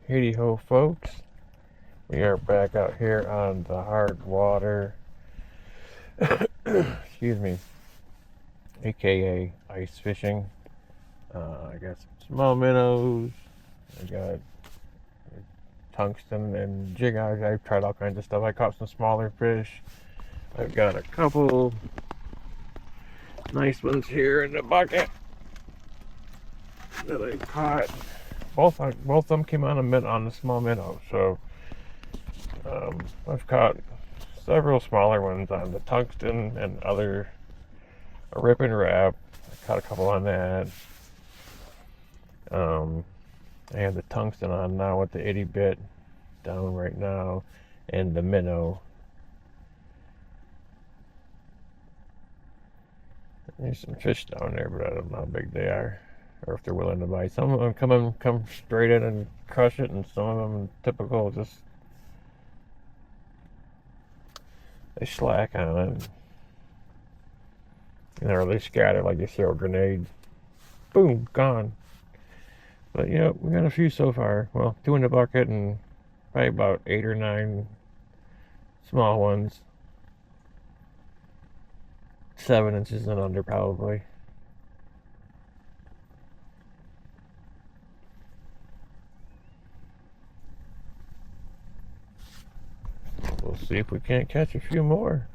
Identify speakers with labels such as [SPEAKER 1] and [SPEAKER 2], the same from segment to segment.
[SPEAKER 1] Heady ho, folks. We are back out here on the hard water. Excuse me, aka ice fishing. I got some small minnows. I got tungsten and jig eyes. I've tried all kinds of stuff. I caught some smaller fish. I've got a couple nice ones here in the bucket that I caught. Both of them came on the small minnow. So I've caught several smaller ones on the tungsten and other a rip and wrap. I caught a couple on that. I have the tungsten on now with the 80 bit down right now, and the minnow. There's some fish down there, but I don't know how big they are, or if they're willing to bite. Some of them come straight in and crush it, and some of them typical just they slack on it. Or they scatter like they throw a grenade. Boom, gone. But yeah, we got a few so far. Well, 2 in the bucket and probably about 8 or 9 small ones. 7 inches and under probably. We'll see if we can't catch a few more.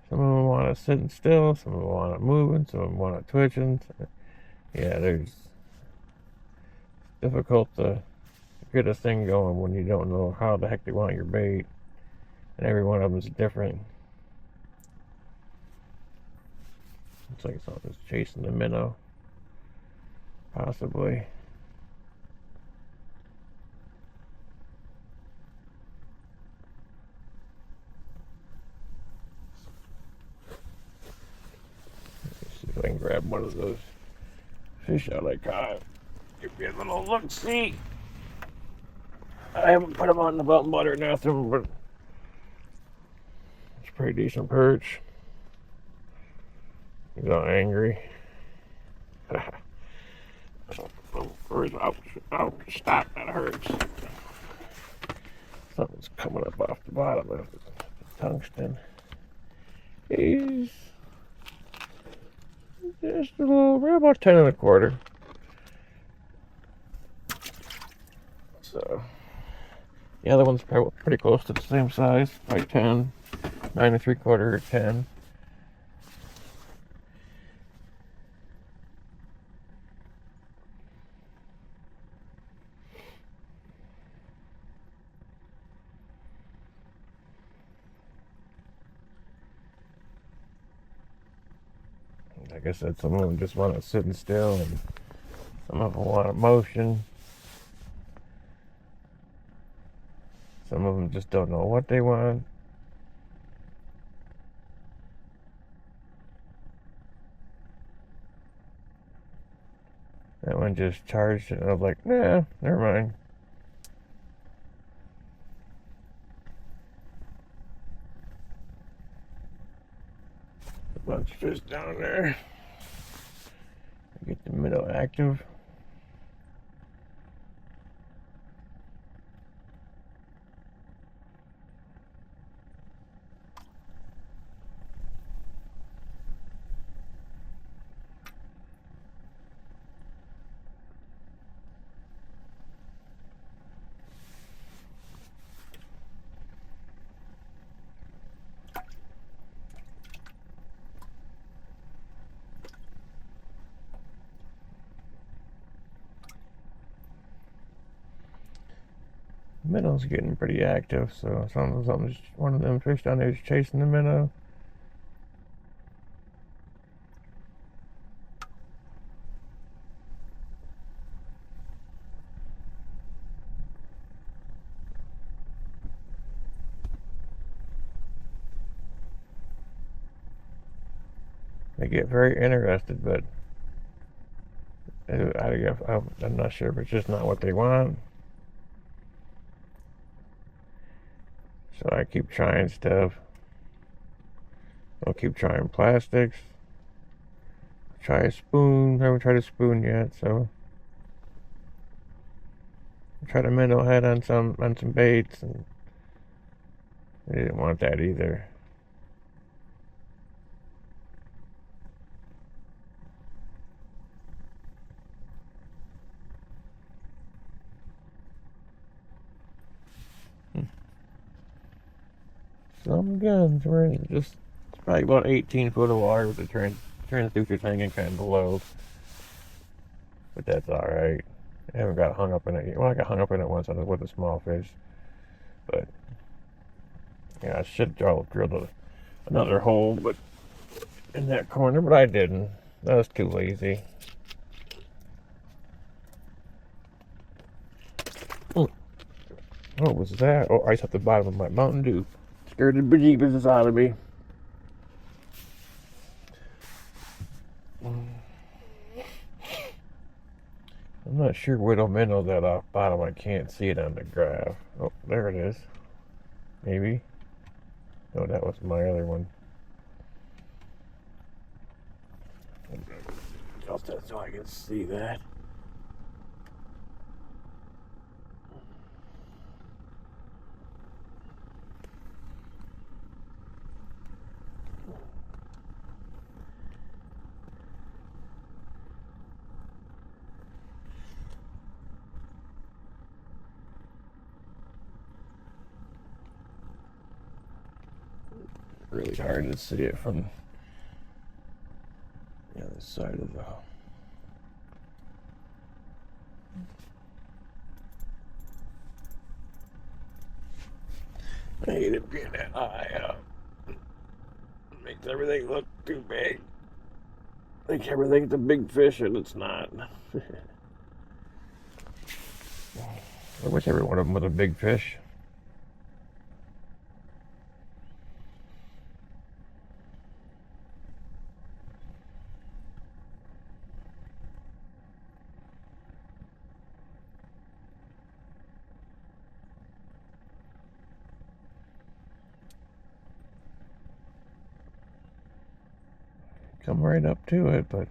[SPEAKER 1] Some of them want it sitting still, some of them want it moving, some of them want it twitching. Yeah, it's difficult to get a thing going when you don't know how the heck they want your bait. And every one of them is different. Looks like something's chasing the minnow. Possibly. See if I can grab one of those fish out I caught. Give me a little look-see. I haven't put them on the belt and butter or nothing, but it's a pretty decent perch. He's all angry. Oh, stop, that hurts. Something's coming up off the bottom of the tungsten. He's just a little, right about 10 and a quarter. So, the other one's probably pretty close to the same size, probably 10, 9 and 3/4 or 10. Like I said, some of them just want it sitting still, and some of them want it motion. Some of them just don't know what they want. That one just charged, and I was like, nah, never mind. A bunch of fish down there. Get the minnow active. Minnow's getting pretty active, so something's one of them fish down there is chasing the minnow. They get very interested, but I'm not sure if it's just not what they want. So I keep trying stuff. I'll keep trying plastics. Try a spoon. I haven't tried a spoon yet, so Try to minnow head on some baits, and they didn't want that either. Some guns were just probably about 18 foot of water with the transducers hanging kind of below. But that's alright. I haven't got hung up in it yet. Well, I got hung up in it once with a small fish. But, yeah, I should drill another hole but in that corner, but I didn't. I was too lazy. Oh, what was that? Oh, ice at the bottom of my Mountain Dew. Scared the bejeebus out of me. I'm not sure what minnow that off bottom. I can't see it on the graph. Oh, there it is. Maybe. No, that was my other one. Just so I can see that. Really hard to see it from the other side of the. I hate it being that high up. Makes everything look too big. Like everything's a big fish and it's not. I wish every one of them was a big fish. Come right up to it, but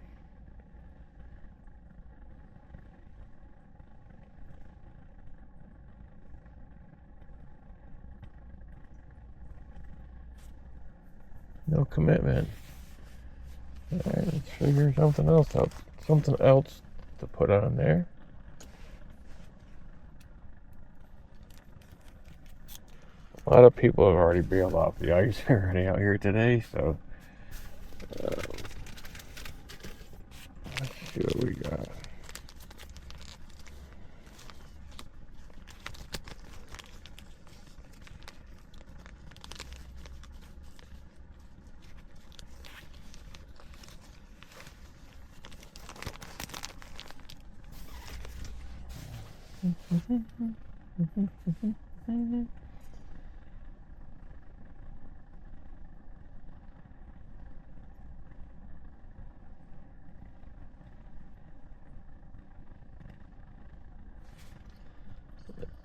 [SPEAKER 1] no commitment. Alright, let's figure something else out. Something else to put on there. A lot of people have already bailed off the ice already out here today, so let's see what we got.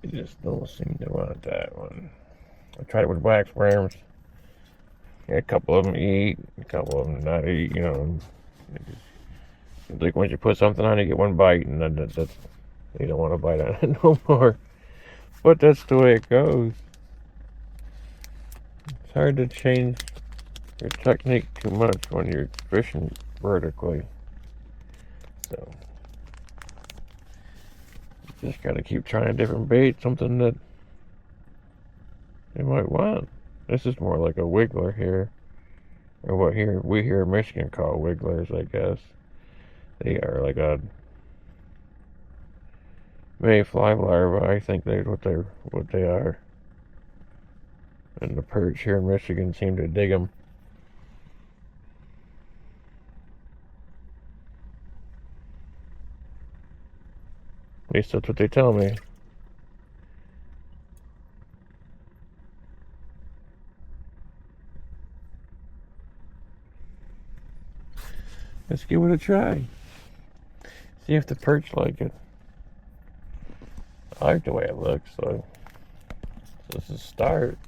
[SPEAKER 1] It just don't seem to want that one. I tried it with wax worms. Yeah, a couple of them eat, a couple of them not eat. You know, it's like once you put something on, you get one bite, and then that's you don't want to bite on it no more. But that's the way it goes. It's hard to change your technique too much when you're fishing vertically. So you just gotta keep trying different baits, something that they might want. This is more like a wiggler here, or what we here in Michigan call wigglers, I guess. They are like a mayfly larva. I think that's what they are. And the perch here in Michigan seem to dig them. At least that's what they tell me. Let's give it a try. See if the perch like it. I like the way it looks, so this is a start.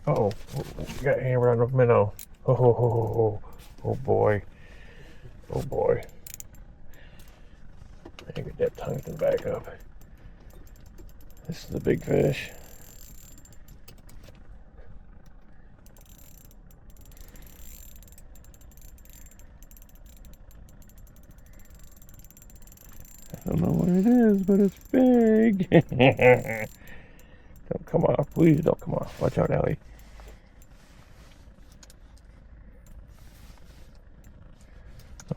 [SPEAKER 1] Uh-oh, you got hammered on the minnow. Oh boy. Oh boy. I get that tungsten back up. This is the big fish. I don't know what it is, but it's big. Don't come off. Please don't come off. Watch out, Ellie.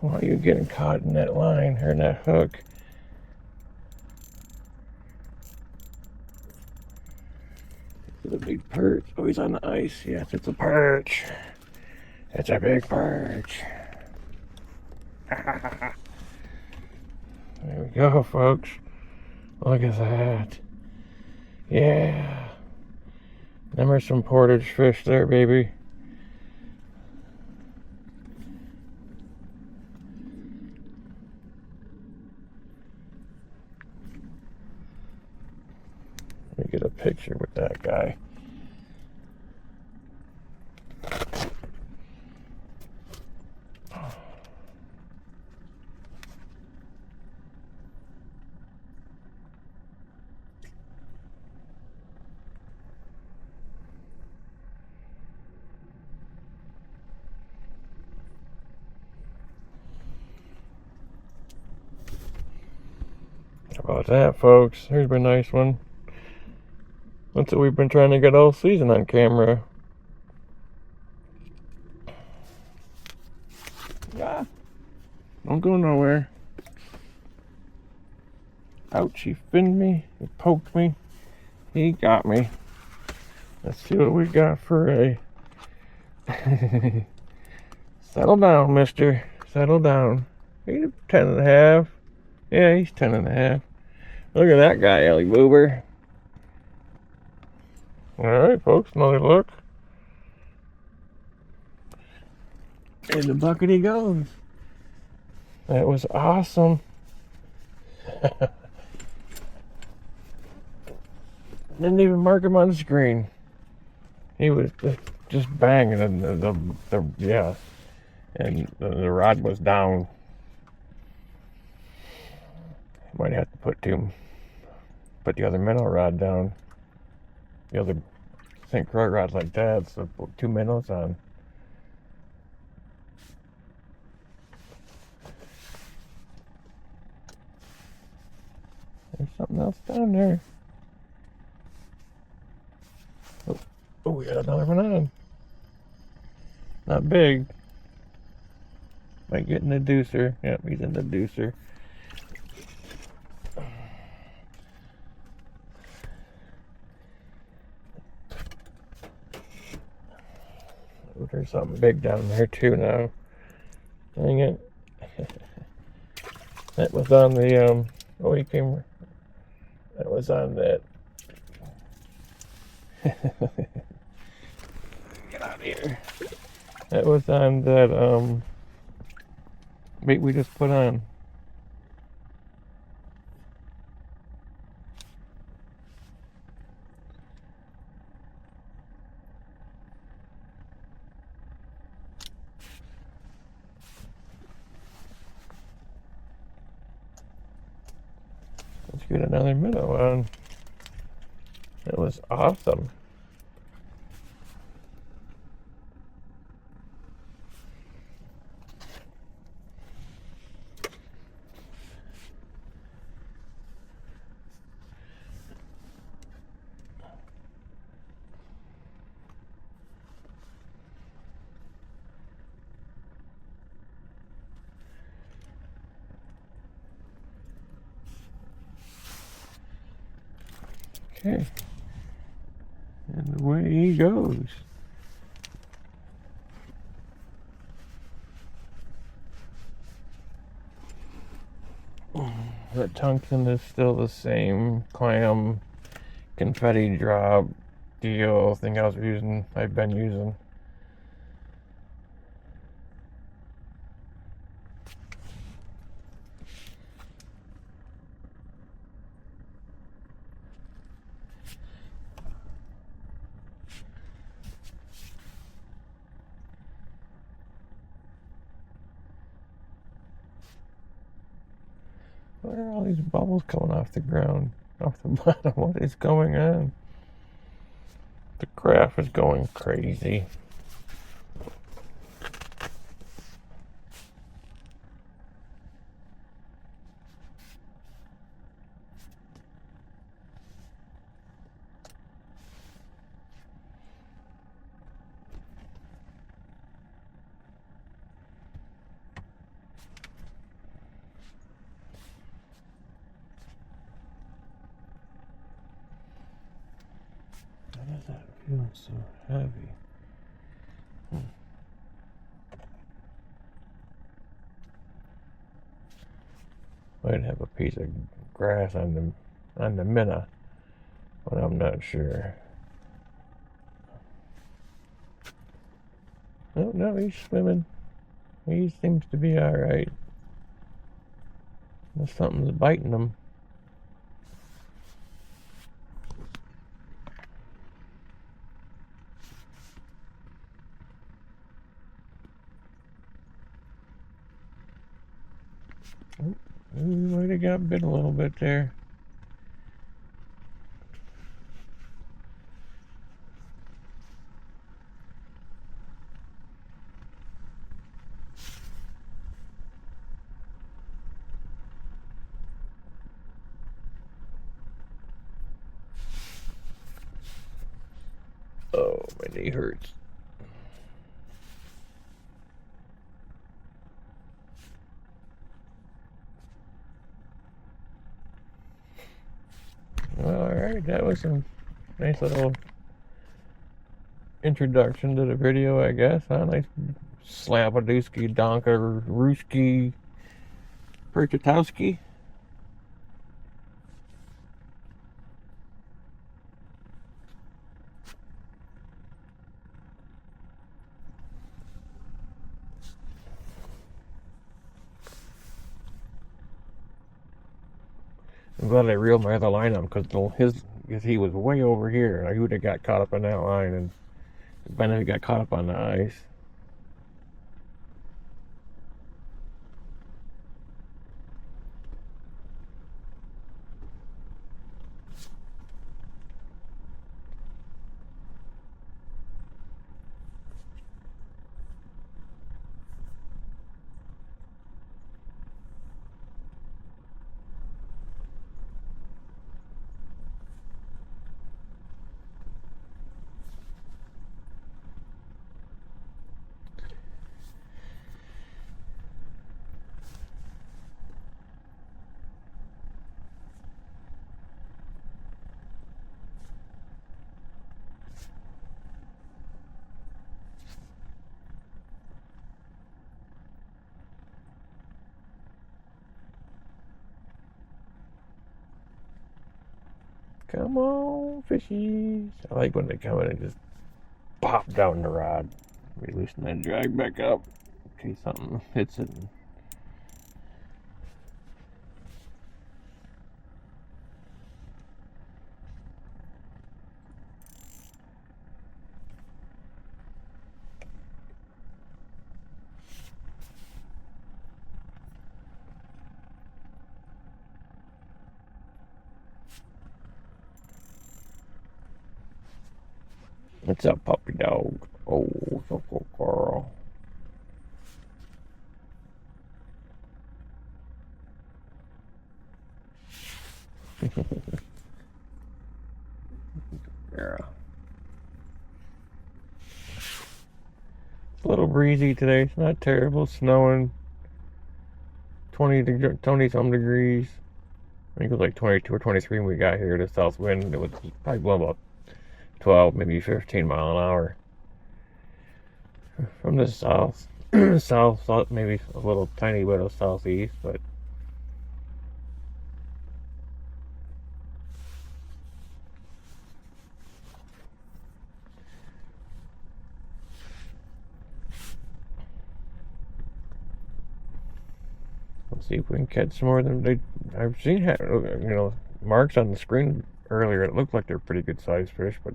[SPEAKER 1] Why are you getting caught in that line or in that hook? It's a big perch. Oh, he's on the ice. Yes, it's a perch. It's a big perch. There we go, folks. Look at that. Yeah. There's some portage fish there, baby. Let me get a picture with that guy. How about that, folks? Here's a nice one. That's what we've been trying to get all season on camera. Yeah. Don't go nowhere. Ouch, he finned me. He poked me. He got me. Let's see what we got for a... Settle down, mister. Settle down. He's 10 and a half. Yeah, he's 10 and a half. Look at that guy, Ellie Boober. Alright, folks, another look. In the bucket he goes. That was awesome. Didn't even mark him on the screen. He was just banging, and yeah, and the rod was down. Might have to put the other minnow rod down. The other St. Croix rod like that, so put 2 minnows on. There's something else down there. Oh, we got another one on. Not big. Might get in the deucer. Yep, he's in the deucer. Oh, there's something big down there too now. Dang it. That was on the, oh, he came, that was on that. Get out of here. That was on that, bait we just put on. Let's get another minnow on. That was awesome. Okay. And away he goes. That tungsten is still the same clam confetti drop deal thing I've been using. Where are all these bubbles coming off the ground, off the bottom? What is going on? The graph is going crazy. Why does that feel so heavy? Might have a piece of grass on the minnow, but I'm not sure. Oh no, he's swimming. He seems to be all right. Something's biting him. Oh, he might have got bit a little bit there. Oh, my knee hurts. Alright, that was a nice little introduction to the video, I guess. A nice slabadooski, donka, rooski, perchatowski. I'm glad I reeled my other line up because he was way over here. I would have got caught up in that line, and Ben he got caught up on the ice. Come on, fishies. I like when they come in and just pop down the rod. Release and then drag back up in case something hits it. What's up, puppy dog? Oh, so cool, girl. Yeah. It's a little breezy today. It's not terrible. Snowing. 20 some degrees. I think it was like 22 or 23 when we got here. The south wind, it was probably blowing about 12, maybe 15 mile an hour. From the south. south, maybe a little tiny bit of southeast, but we'll see if we can catch some more of them. I've seen, marks on the screen earlier. It looked like they're pretty good sized fish, but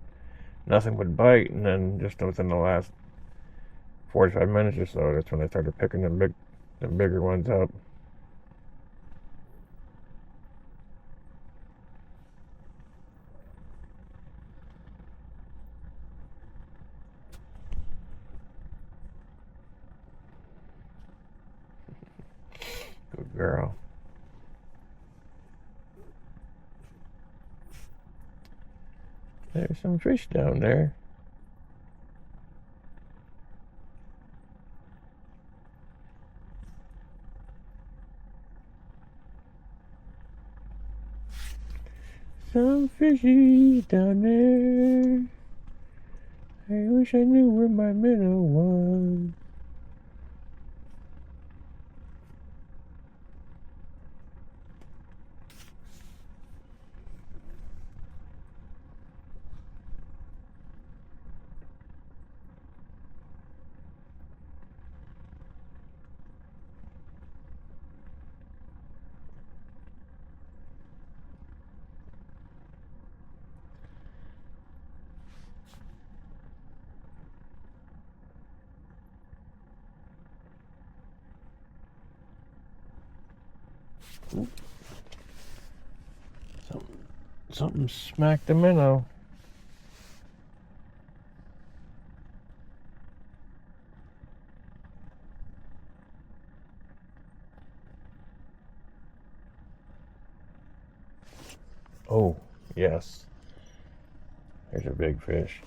[SPEAKER 1] nothing would bite. And then just within the last 45 minutes or so, that's when I started picking the bigger ones up. girl. There's some fish down there. Some fishies down there. I wish I knew where my minnow was. Something smacked the minnow. Oh, yes. There's a big fish.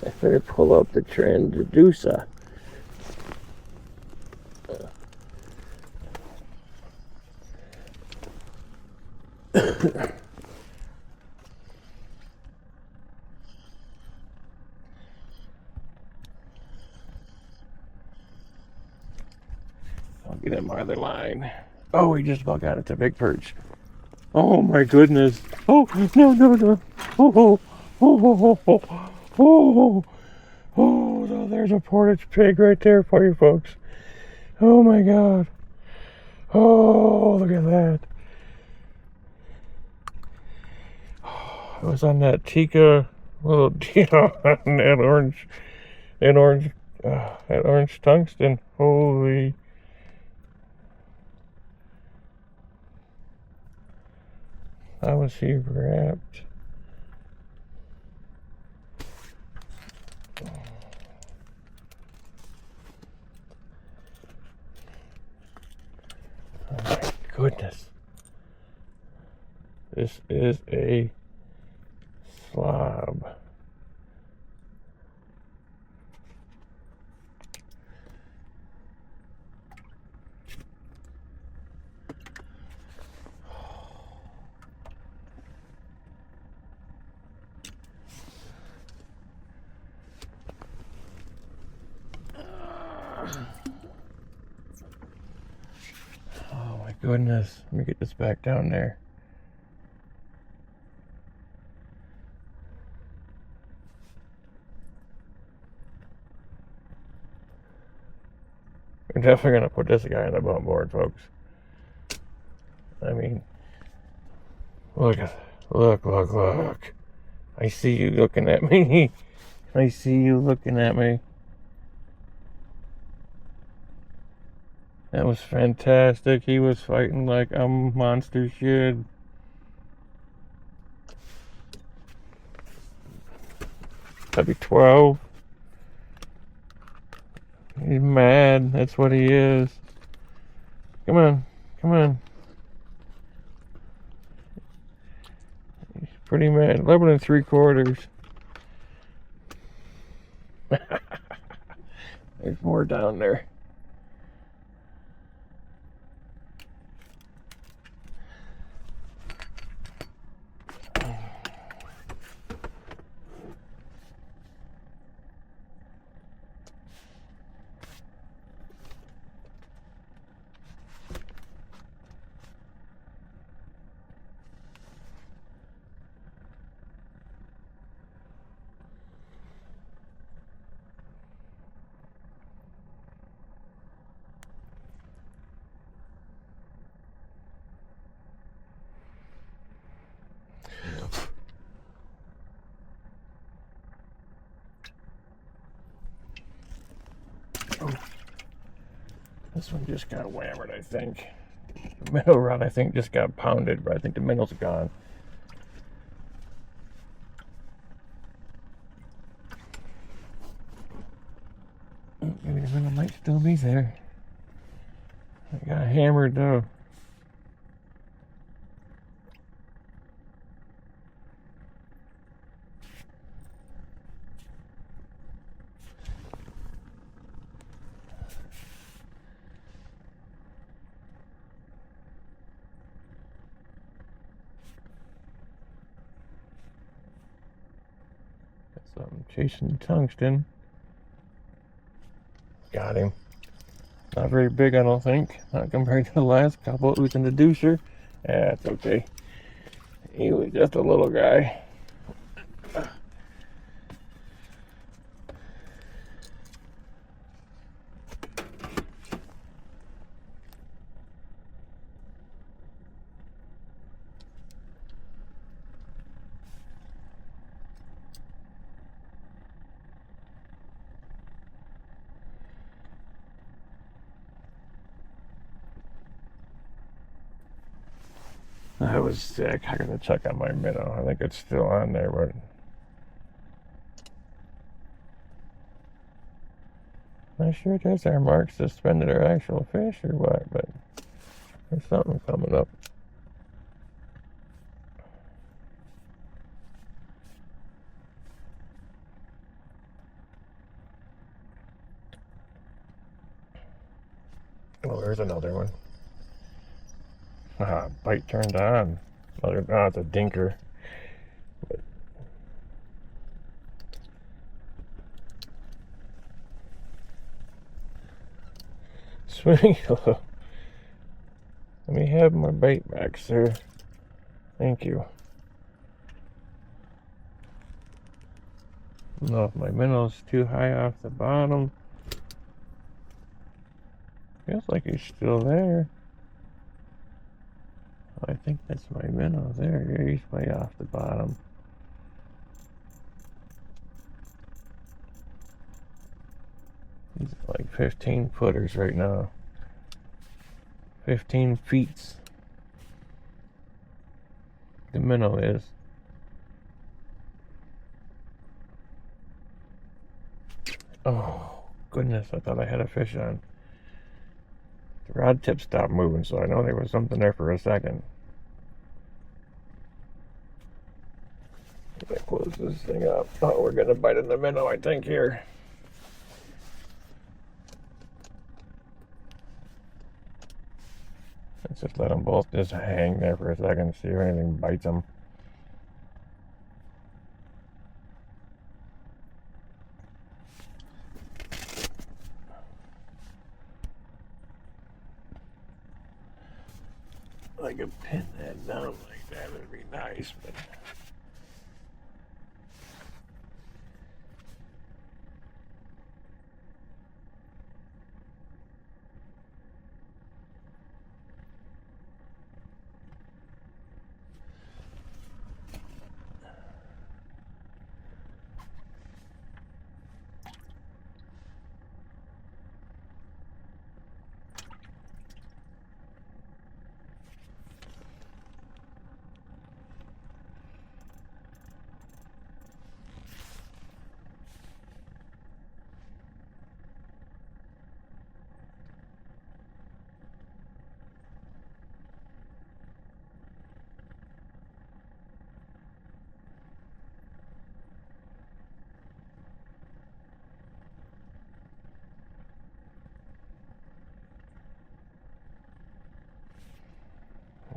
[SPEAKER 1] I better pull up the Transducer. I'll get him my other line. Oh, he just about got it to big perch. Oh my goodness. Oh, no. Oh. Oh, so there's a Portage pig right there for you folks. Oh my God. Oh, look at that. It was on that Tika little deal on that orange tungsten. Holy. How was he wrapped? Oh my goodness. This is a slob. Oh my goodness. Let me get this back down there. We're definitely going to put this guy on the bump board, folks. I mean, look. I see you looking at me. I see you looking at me. That was fantastic. He was fighting like a monster should. That'd be 12. He's mad. That's what he is. Come on. He's pretty mad. 11 3/4. There's more down there. This one just got whammered, I think. The minnow rod, I think, just got pounded, but I think the minnow's gone. Maybe the minnow might still be there. I got hammered though. So I'm chasing tungsten. Got him. Not very big, I don't think. Not compared to the last couple. It was in the deucer. Yeah, it's okay. He was just a little guy. I was sick. I gotta check on my minnow. I think it's still on there, but not sure there's our marks suspended or actual fish or what, but there's something coming up. Oh, there's another one. Ah, bite turned on. Another, oh, it's a dinker. But swimming. Let me have my bait back, sir. Thank you. I don't know if my minnow's too high off the bottom. Feels like he's still there. I think that's my minnow there. Yeah, he's way off the bottom. He's like 15 footers right now. 15 feet. The minnow is. Oh, goodness, I thought I had a fish on. The rod tip stopped moving, so I know there was something there for a second. Let me close this thing up. Oh, we're gonna bite in the minnow, I think, here. Let's just let them both just hang there for a second, see if anything bites them. I could pin that down like that, would be nice, but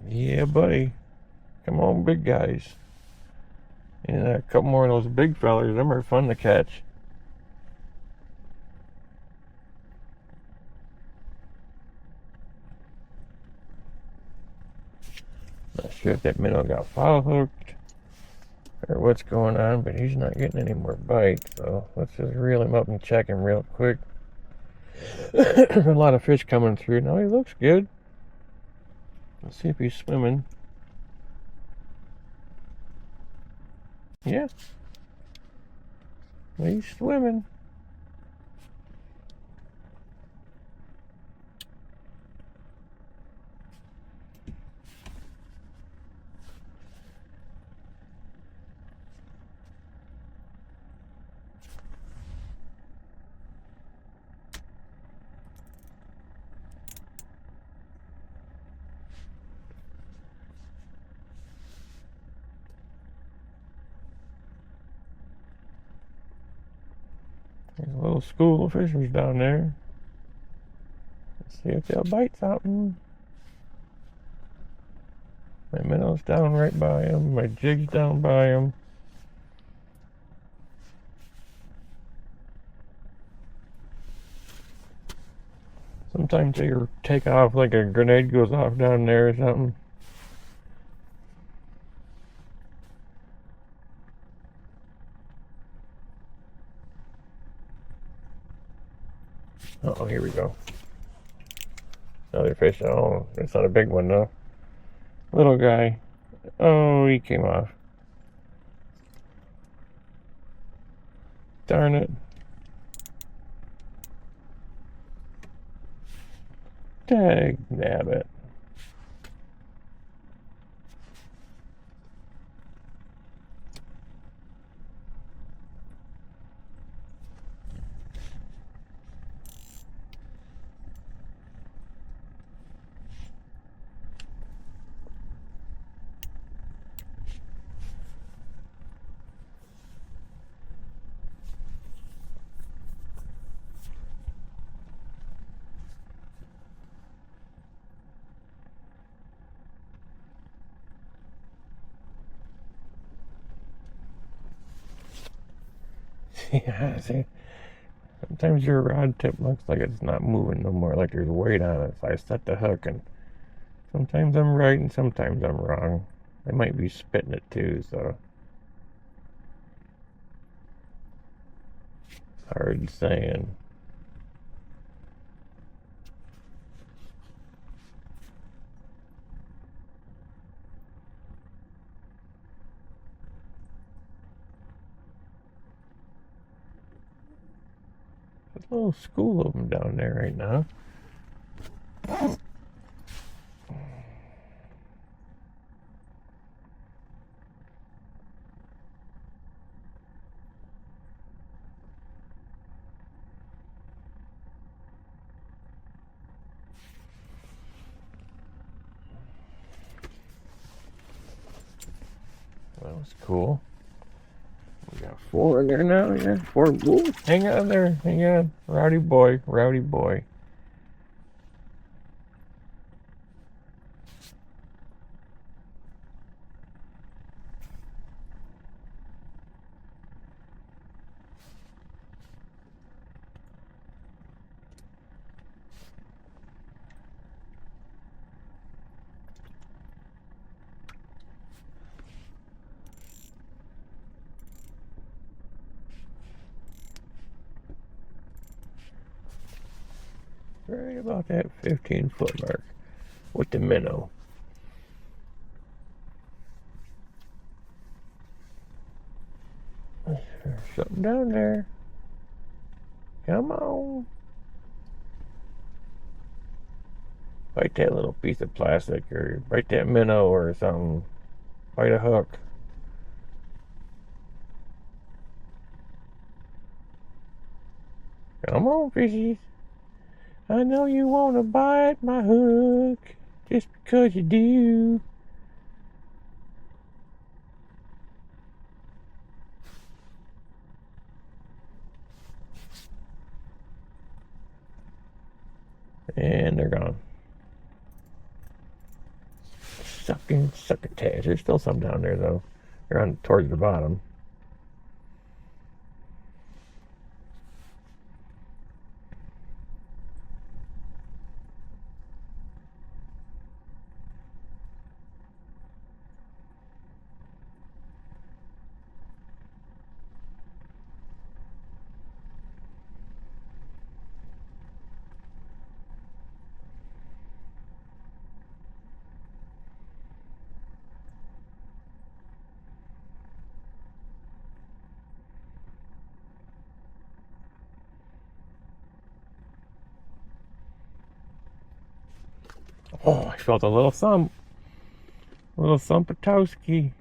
[SPEAKER 1] yeah, buddy. Come on, big guys. Yeah, a couple more of those big fellers. Them are fun to catch. Not sure if that minnow got foul hooked or what's going on, but he's not getting any more bites. So let's just reel him up and check him real quick. There's a lot of fish coming through. Now he looks good. Let's see if he's swimming. Yeah. He's swimming. There's a little school of fishers down there. Let's see if they'll bite something. My minnow's down right by him. My jig's down by him. Sometimes they take off like a grenade goes off down there or something. Oh, here we go. Another fish. Oh, it's not a big one though. Little guy. Oh, he came off. Darn it. Dag nabbit. Yeah, see, sometimes your rod tip looks like it's not moving no more, like there's weight on it. So I set the hook, and sometimes I'm right and sometimes I'm wrong. I might be spitting it too, so hard saying. There's a little school of them down there right now. That was cool. We got 4 in there now. Yeah, 4. Ooh, hang on there. Hang on. Rowdy boy. Rowdy boy. Right about that 15-foot mark with the minnow. There's something down there. Come on. Bite that little piece of plastic, or bite that minnow or something. Bite a hook. Come on, fishies. I know you want to bite my hook just because you do. And they're gone. Succotash. There's still some down there though. They're on towards the bottom. Oh, I felt a little thump. A little thumpatowski.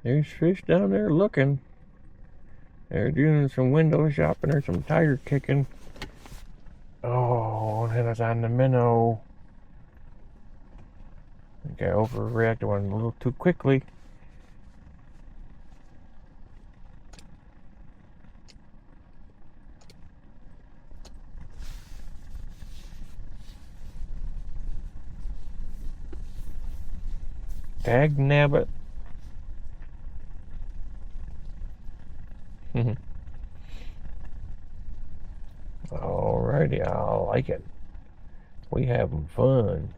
[SPEAKER 1] There's fish down there looking. They're doing some window shopping or some tire kicking. Oh, and it's on the minnow. I think I overreacted one a little too quickly. Dag nabbit. Alrighty, I like it. We having fun.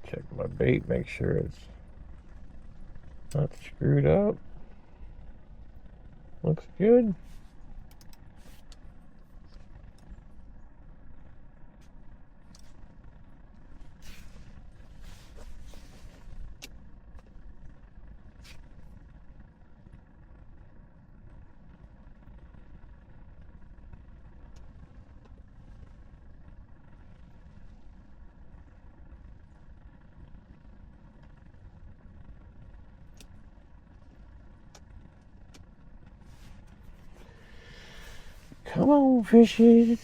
[SPEAKER 1] Check my bait, make sure it's not screwed up. Looks good. Come on, fishes.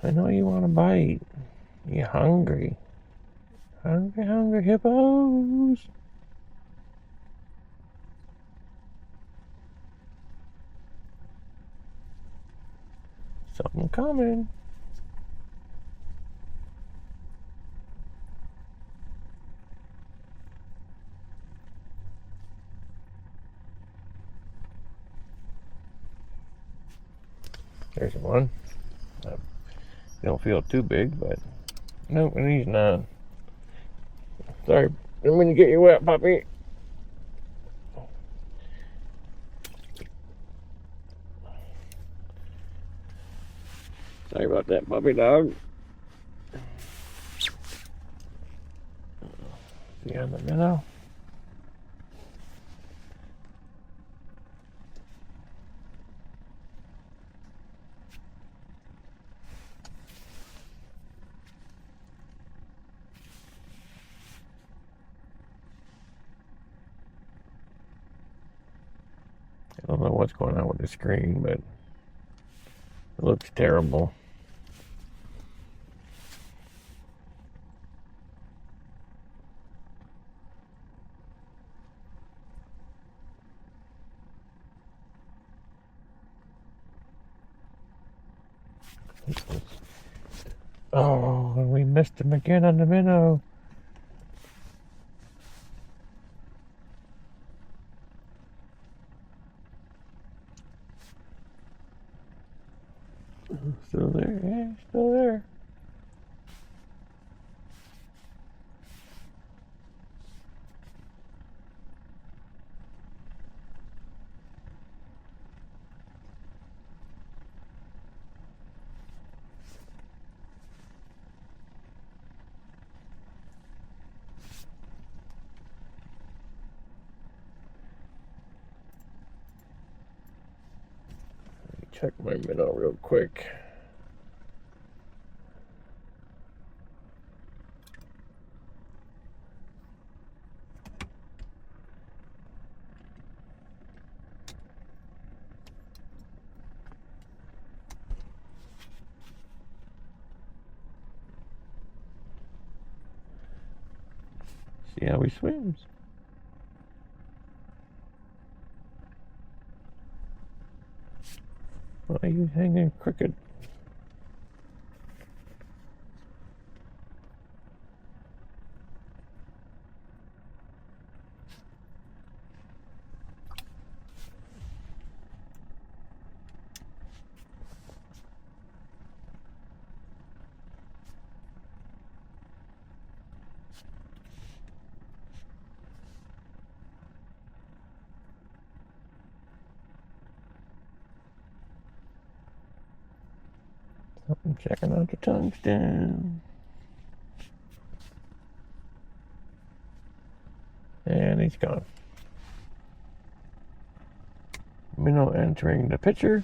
[SPEAKER 1] I know you want to bite. You hungry. Hungry, hungry hippos. Something coming. There's one. Don't feel too big, but nope, and he's not. Sorry, didn't mean to get you wet, puppy. Sorry about that, puppy dog. See on the minnow. I don't know what's going on with the screen, but it looks terrible. Oh, and we missed him again on the minnow. Still there? Yeah, still there. Check my minnow real quick. See how he swims. Why are you hanging crooked? I'm checking out the tungsten. And he's gone. Minnow entering the picture.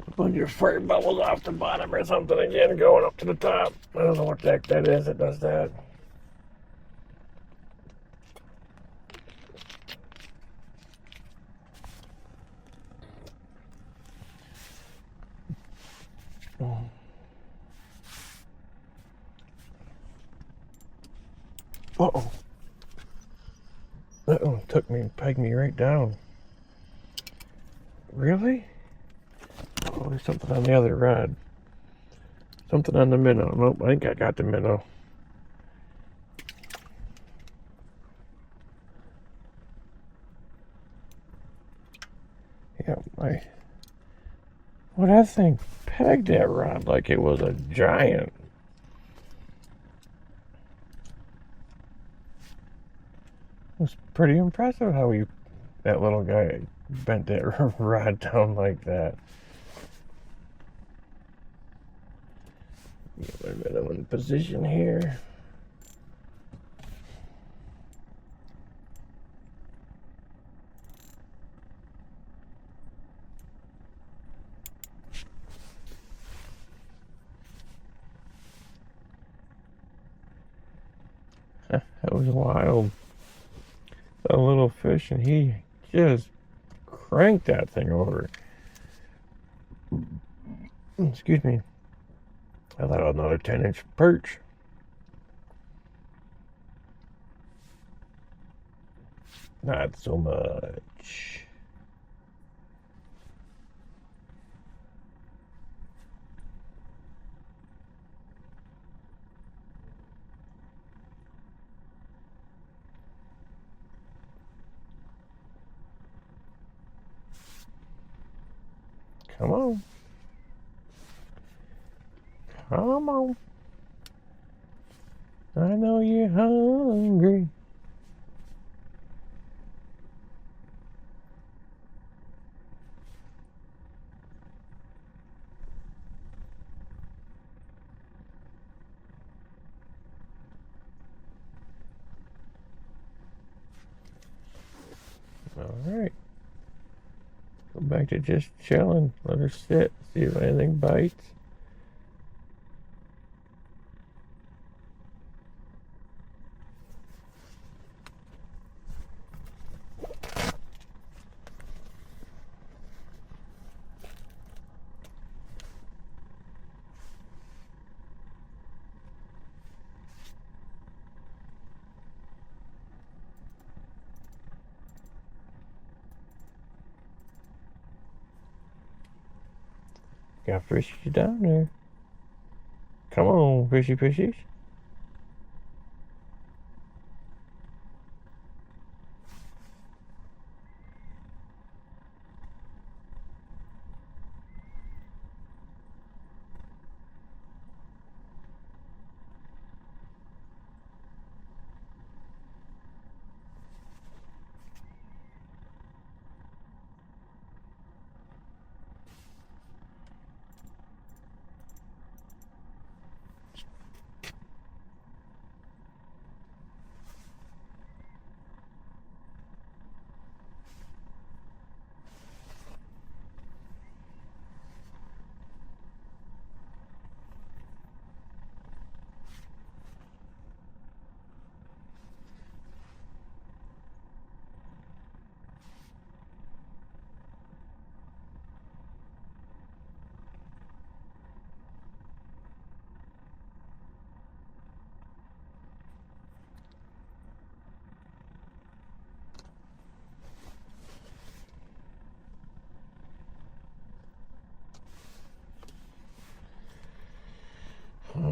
[SPEAKER 1] A bunch of fire bubbles off the bottom or something again going up to the top. I don't know what the heck that is that does that. Uh-oh. That one took me and pegged me right down. Really? Oh, there's something on the other rod. Something on the minnow. Nope, I think I got the minnow. Yeah, well, that thing pegged that rod like it was a giant. It was pretty impressive how that little guy bent that rod down like that. Get my minnow in position here. That was wild. A little fish, and he just cranked that thing over. Excuse me. I thought it was another 10-inch perch. Not so much. Come on. Come on. I know you're hungry. All right. Go back to just chilling. Let her sit. See if anything bites. Got fishies down there. Come on, fishy fishies.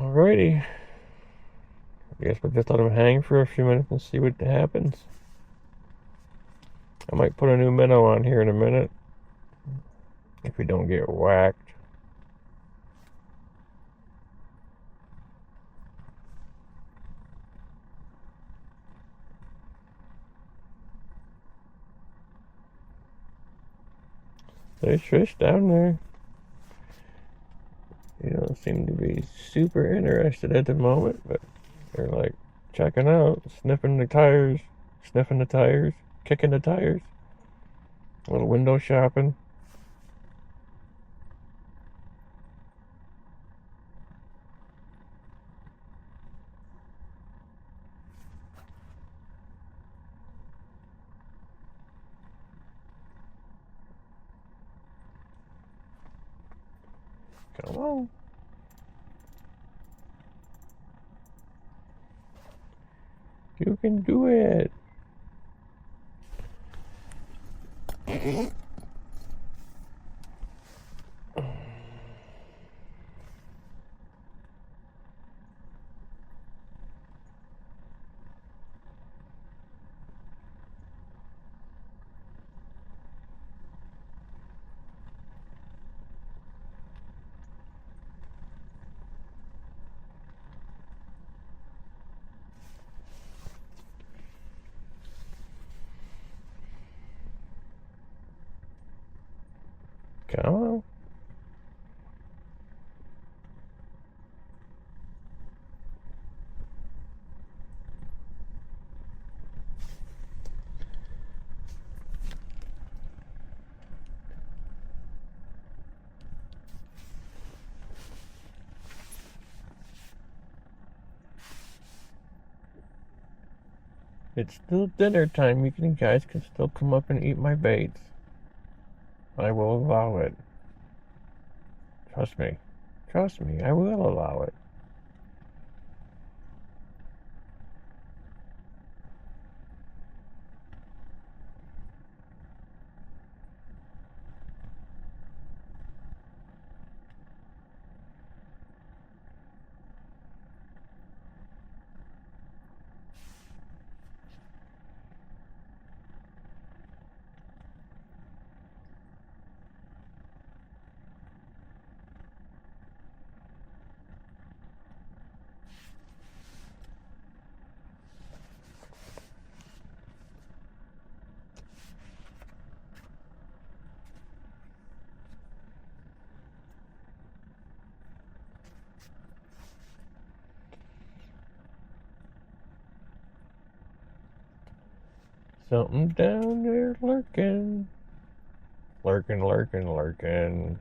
[SPEAKER 1] Alrighty. I guess we'll just let them hang for a few minutes and see what happens. I might put a new minnow on here in a minute if we don't get whacked. There's fish down there. They don't seem to be super interested at the moment, but they're like checking out, sniffing the tires, kicking the tires, a little window shopping. Come on. You can do it. Come on. It's still dinner time. You guys can still come up and eat my baits. I will allow it. Trust me. Trust me, I will allow it. Something down there lurking. Lurking, lurking, lurking.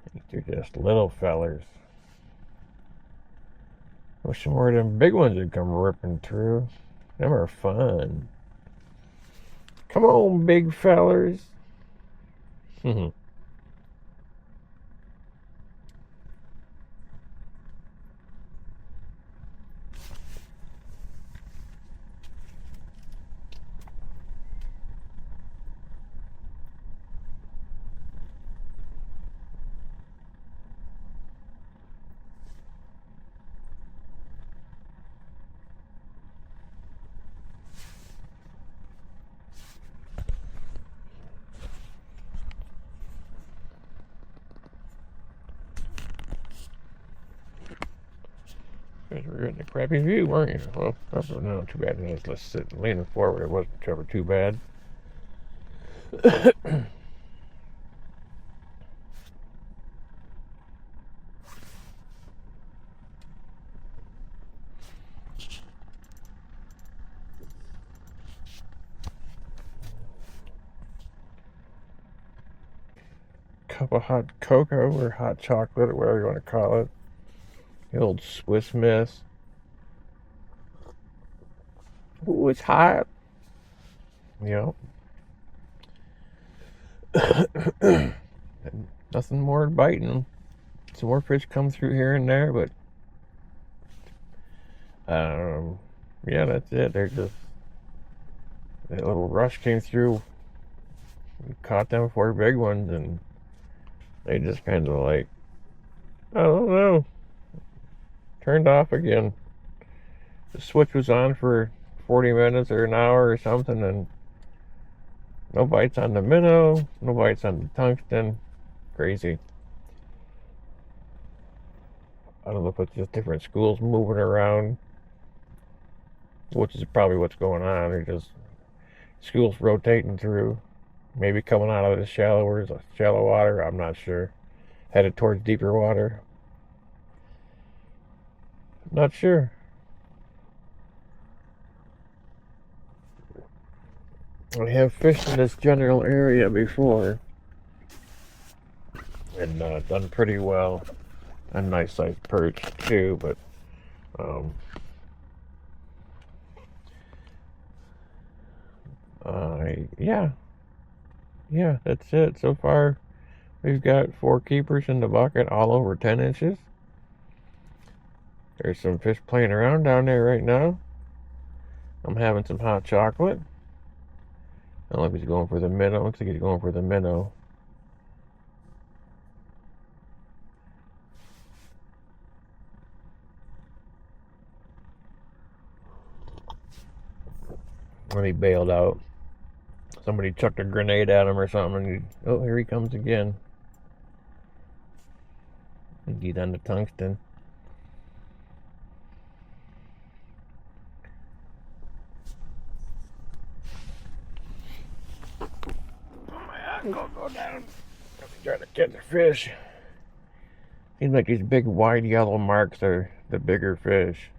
[SPEAKER 1] I think they're just little fellers. Wish some more of them big ones would come ripping through. Them are fun. Come on, big fellers. Because we were getting a crappy view, weren't you? Well, that's not too bad. Let's sit leaning forward. It wasn't ever too bad. Cup of hot cocoa or hot chocolate or whatever you want to call it. The old Swiss Miss. Ooh, it's hot. Yep. Nothing more than biting them. some more fish come through here and there, but yeah, that's it. They're just, that little rush came through. We caught them 4 big ones, and they just kind of like, I don't know, turned off again. The switch was on for 40 minutes or an hour or something, and no bites on the minnow, no bites on the tungsten. Crazy. I don't know if it's just different schools moving around, which is probably what's going on. They're just schools rotating through, maybe coming out of the shallow water. I'm not sure. Headed towards deeper water. Not sure. I have fished in this general area before and done pretty well. A nice sized perch too, but yeah, that's it. So far, we've got 4 keepers in the bucket, all over 10 inches. There's some fish playing around down there right now. I'm having some hot chocolate. I don't know if he's going for the minnow. Looks like he's going for the minnow. When he bailed out, somebody chucked a grenade at him or something, and oh, here he comes again. He's on the tungsten. Oh my God, go down. I'm trying to catch a fish. Seems like these big wide yellow marks are the bigger fish.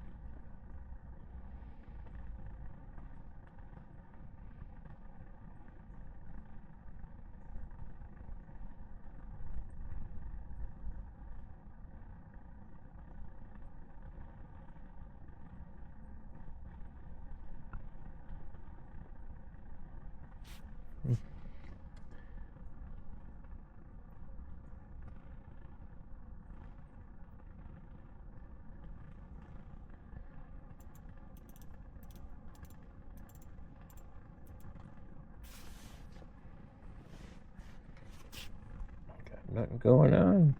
[SPEAKER 1] Got nothing going on.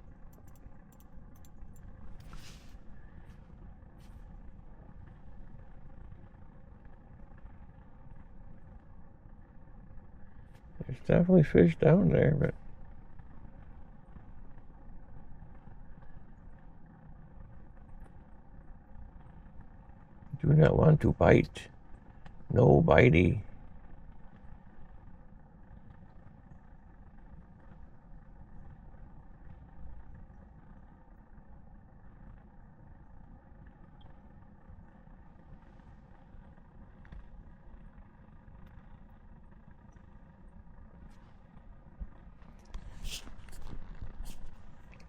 [SPEAKER 1] There's definitely fish down there, but do not want to bite. No bitey.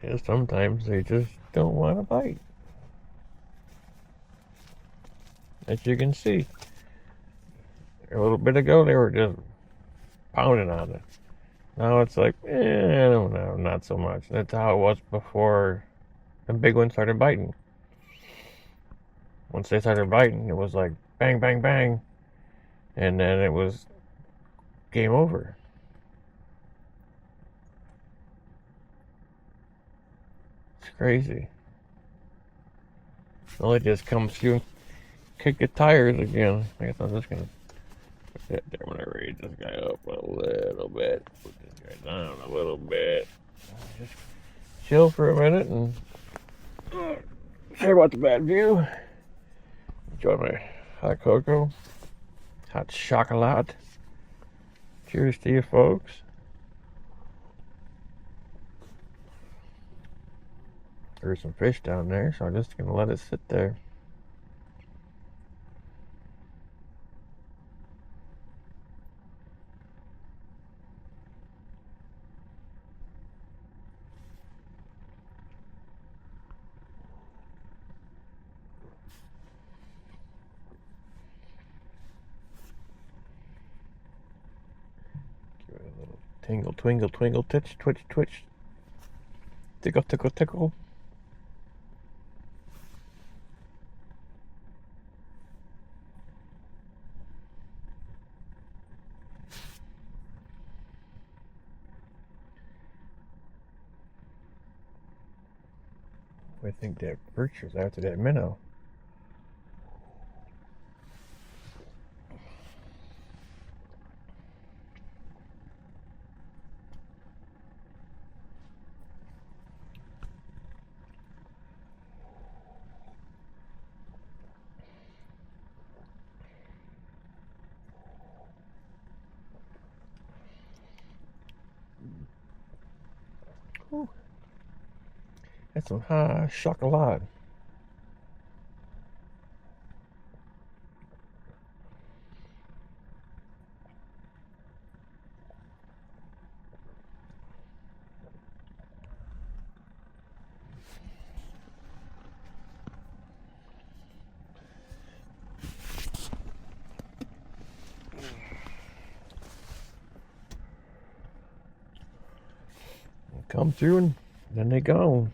[SPEAKER 1] Yeah, sometimes they just don't want to bite. As you can see, a little bit ago they were just pounding on it. Now it's like, I don't know, not so much. That's how it was before the big ones started biting. Once they started biting, it was like bang, bang, bang, and then it was game over. It's crazy. Well, it just comes through and kick the tires again. I guess I'm just gonna put that there when I raise this guy up a little bit. Put this guy down a little bit. Just chill for a minute and sorry about the bad view. Enjoy my hot cocoa, hot chocolate. Cheers to you folks. There's some fish down there, so I'm just gonna let it sit there. Give it a little tingle, twinkle, twinkle, twitch, twitch, twitch. Tickle, tickle, tickle. I think that perch was after that minnow. Ooh, that's some high chocolate. Come through and then they gone.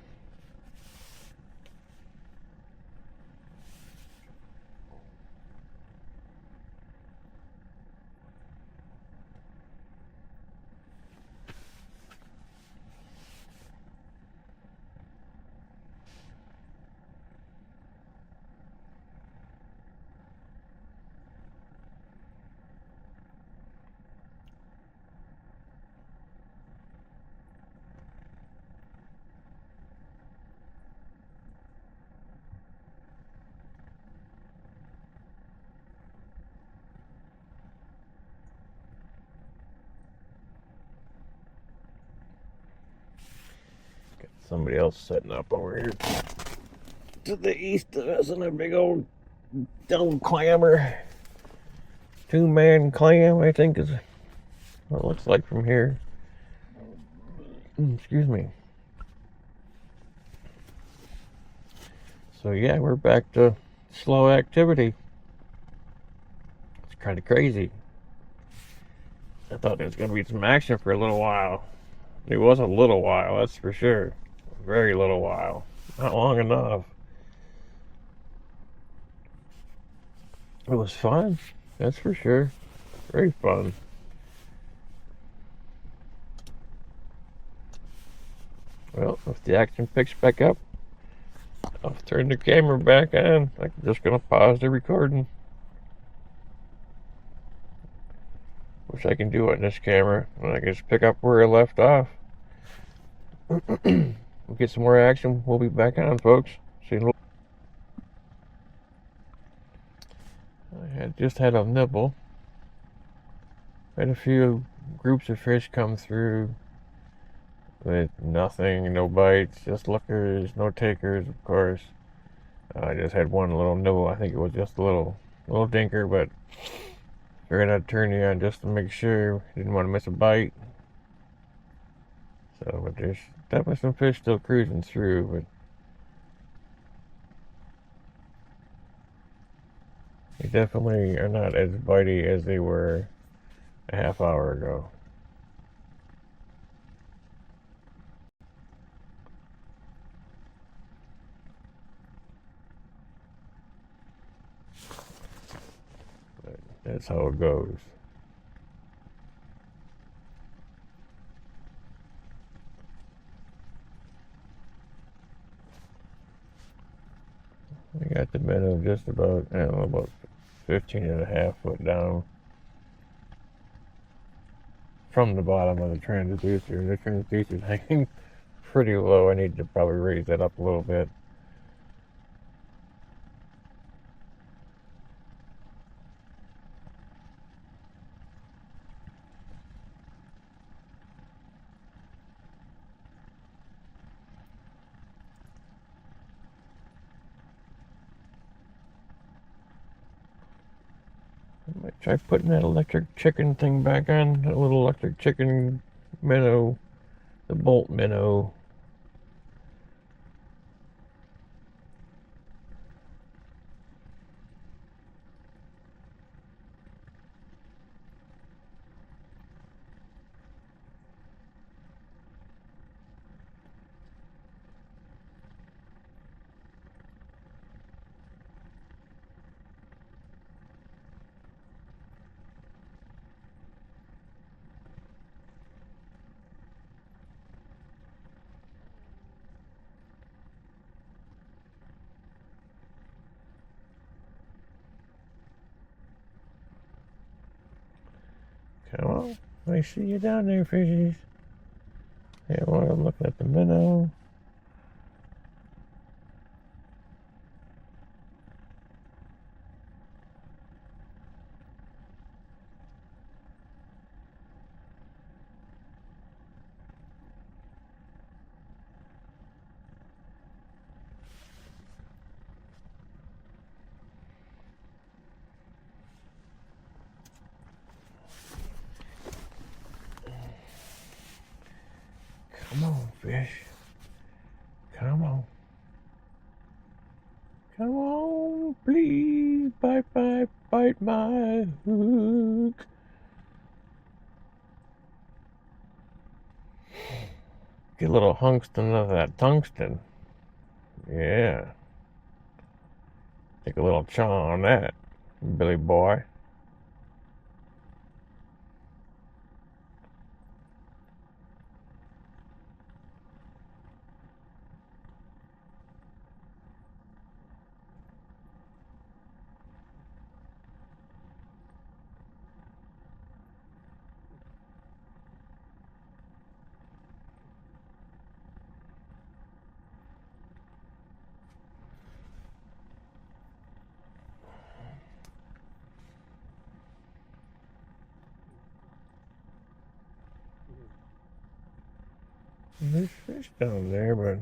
[SPEAKER 1] Got somebody else setting up over here to the east of us in a big old dumb clammer. 2-man clam, I think is what it looks like from here. Excuse me. So yeah, we're back to slow activity. It's kind of crazy. I thought there was going to be some action for a little while. It was a little while, that's for sure. A very little while. Not long enough. It was fun, that's for sure. Very fun. Well, if the action picks back up, I'll turn the camera back on. I'm just going to pause the recording. Wish I can do it in this camera. And I can just pick up where I left off. We'll get some more action. We'll be back on, folks. See you. I just had a nibble. Had a few groups of fish come through with nothing, no bites, just lookers, no takers, of course. I just had one little nibble. I think it was just a little dinker, but figured I'd turn you on just to make sure. Didn't want to miss a bite. So, but there's definitely some fish still cruising through, but they definitely are not as bitey as they were a half hour ago. But that's how it goes. I got the minnow just about, I don't know, about 15.5 foot down from the bottom of the transducer. The transducer's hanging pretty low. I need to probably raise that up a little bit. I might try putting that electric chicken thing back on. That little electric chicken minnow, the bolt minnow. Come on. I see you down there, fishies. Yeah, one of them looking at the minnow. Come on, fish. Come on. Come on, please. Bite my hook. Get a little hunkston of that tungsten. Yeah. Take a little chaw on that, Billy boy. There's fish down there, but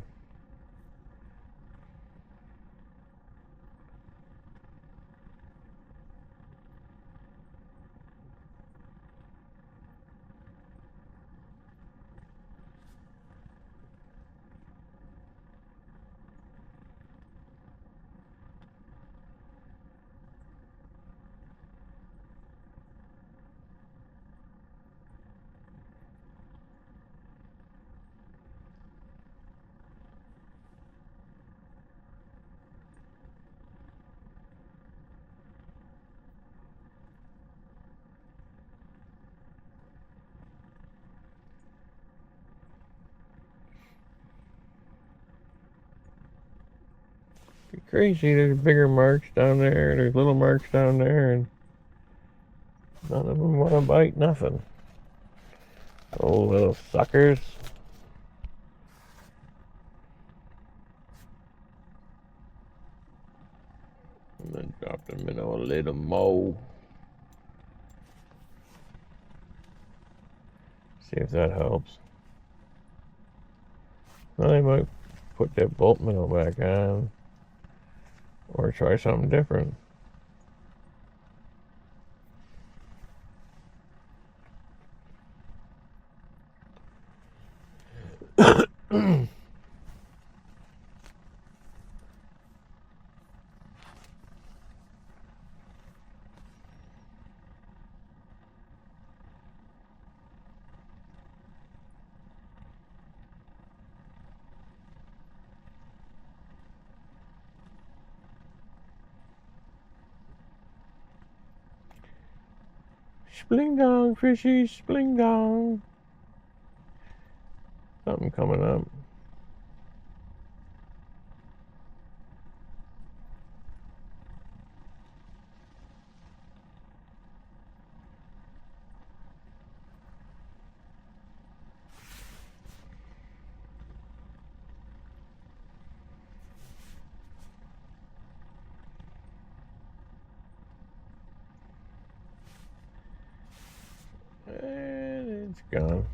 [SPEAKER 1] it's crazy. There's bigger marks down there. There's little marks down there, and none of them want to bite nothing. Oh, little suckers. And then drop them in a little more. See if that helps. Well, I might put that bolt minnow back on, or try something different. Spling dong, fishy, spling dong. Something coming up. And it's gone.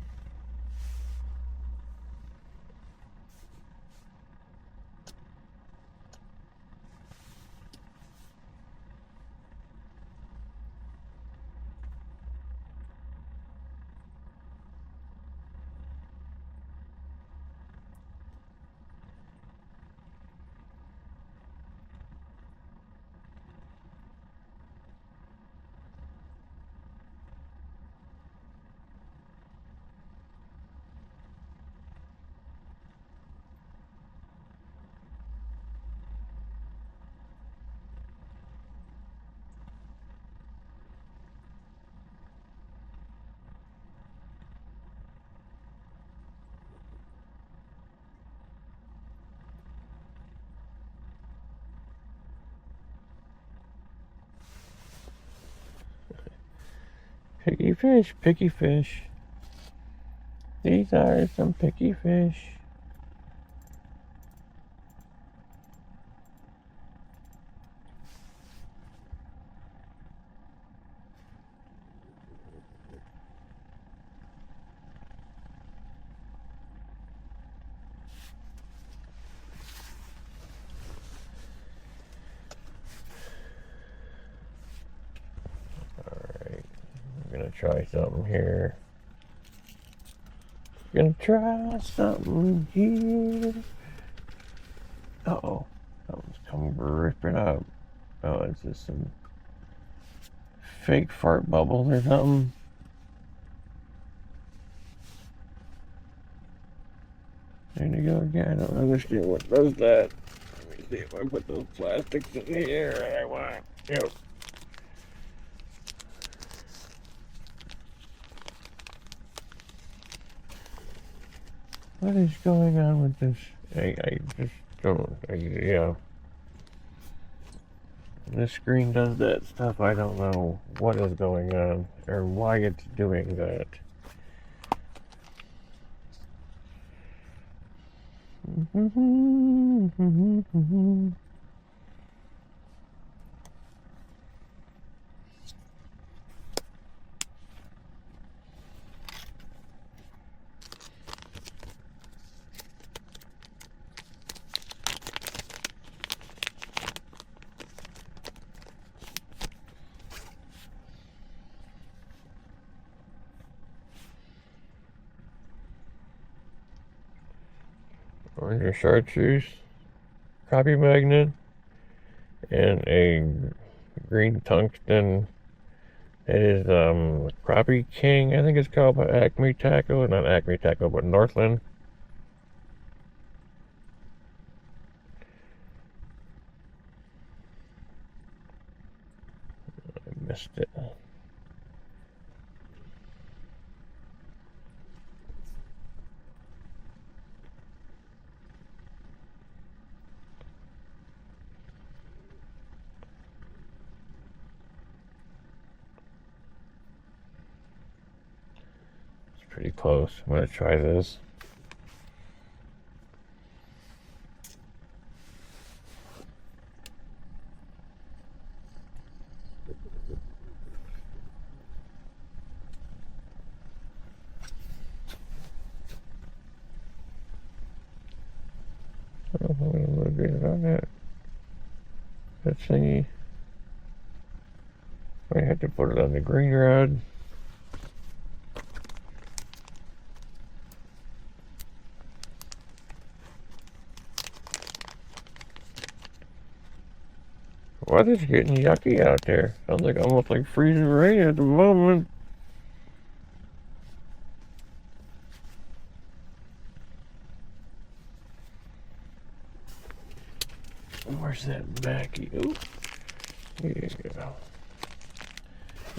[SPEAKER 1] Picky fish, picky fish. These are some picky fish. Alright, I'm gonna try something here. Gonna try something here. Uh-oh. Something's coming ripping up. Oh, it's just some fake fart bubbles or something. There you go again. I don't understand what does that. Let me see if I put those plastics in here I want. Yep. What is going on with this? I just don't, yeah. This screen does that stuff. I don't know what is going on or why it's doing that. On your chartreuse, copy magnet, and a green tungsten. It is Crappie King, I think it's called, by Acme Tackle. Not Acme Tackle, but Northland. I missed it. Pretty close. I'm gonna try this. I don't know if I'm gonna get it on that thingy. I had to put it on the green rod. Weather's getting yucky out there. Sounds like almost like freezing rain at the moment. Where's that Mackie? Ooh. Here you go.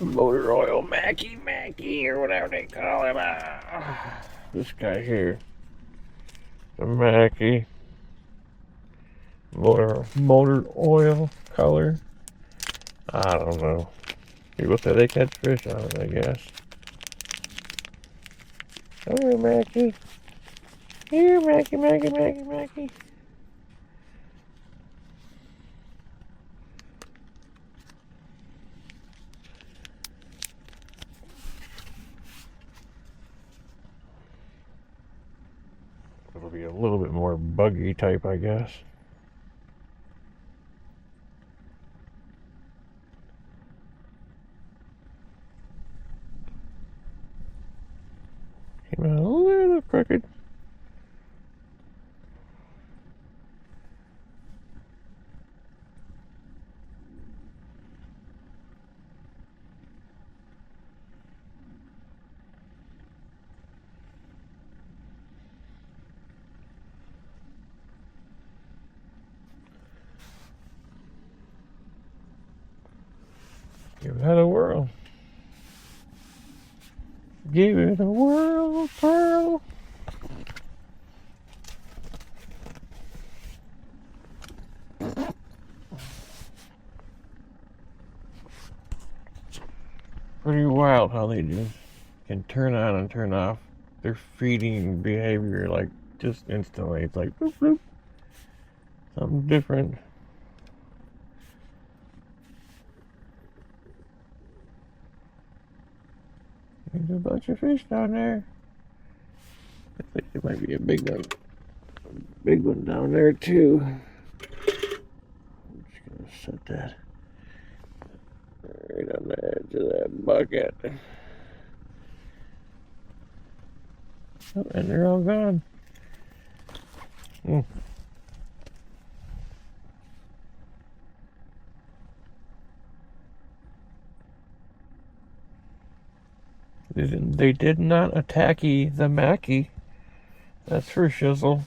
[SPEAKER 1] Motor oil Mackie, or whatever they call him. This guy here. The Mackie. Motor oil color. I don't know. People say they catch fish on it, I guess. Come here, Mackie. Here, Mackie. It'll be a little bit more buggy type, I guess. Came out a little crooked. Give that a whirl. Give it a whirl, Pearl. pretty wild how they just can turn on and turn off their feeding behavior like just instantly. It's like boop boop, something different. There's a bunch of fish down there. I think there might be a big one down there too. I'm just gonna set that right on the edge of that bucket. Oh, and they're all gone. They did not attack the Mackie. That's for shizzle.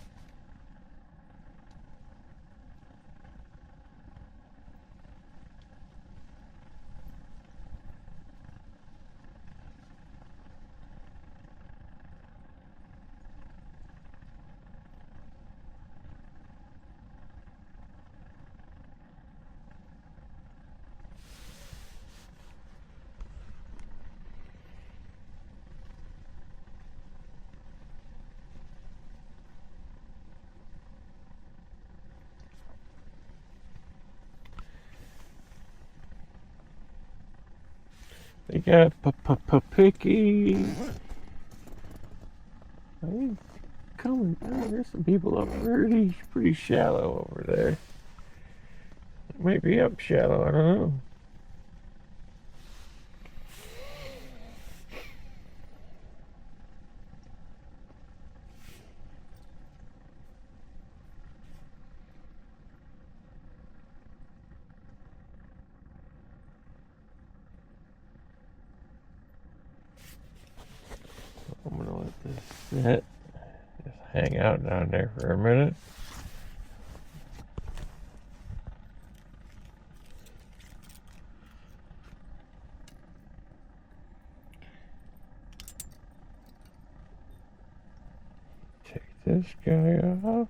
[SPEAKER 1] They got picky. Coming down. There's some people up pretty shallow over there. It might be up shallow. I don't know. I'm gonna let this sit. Just hang out down there for a minute. Take this guy off.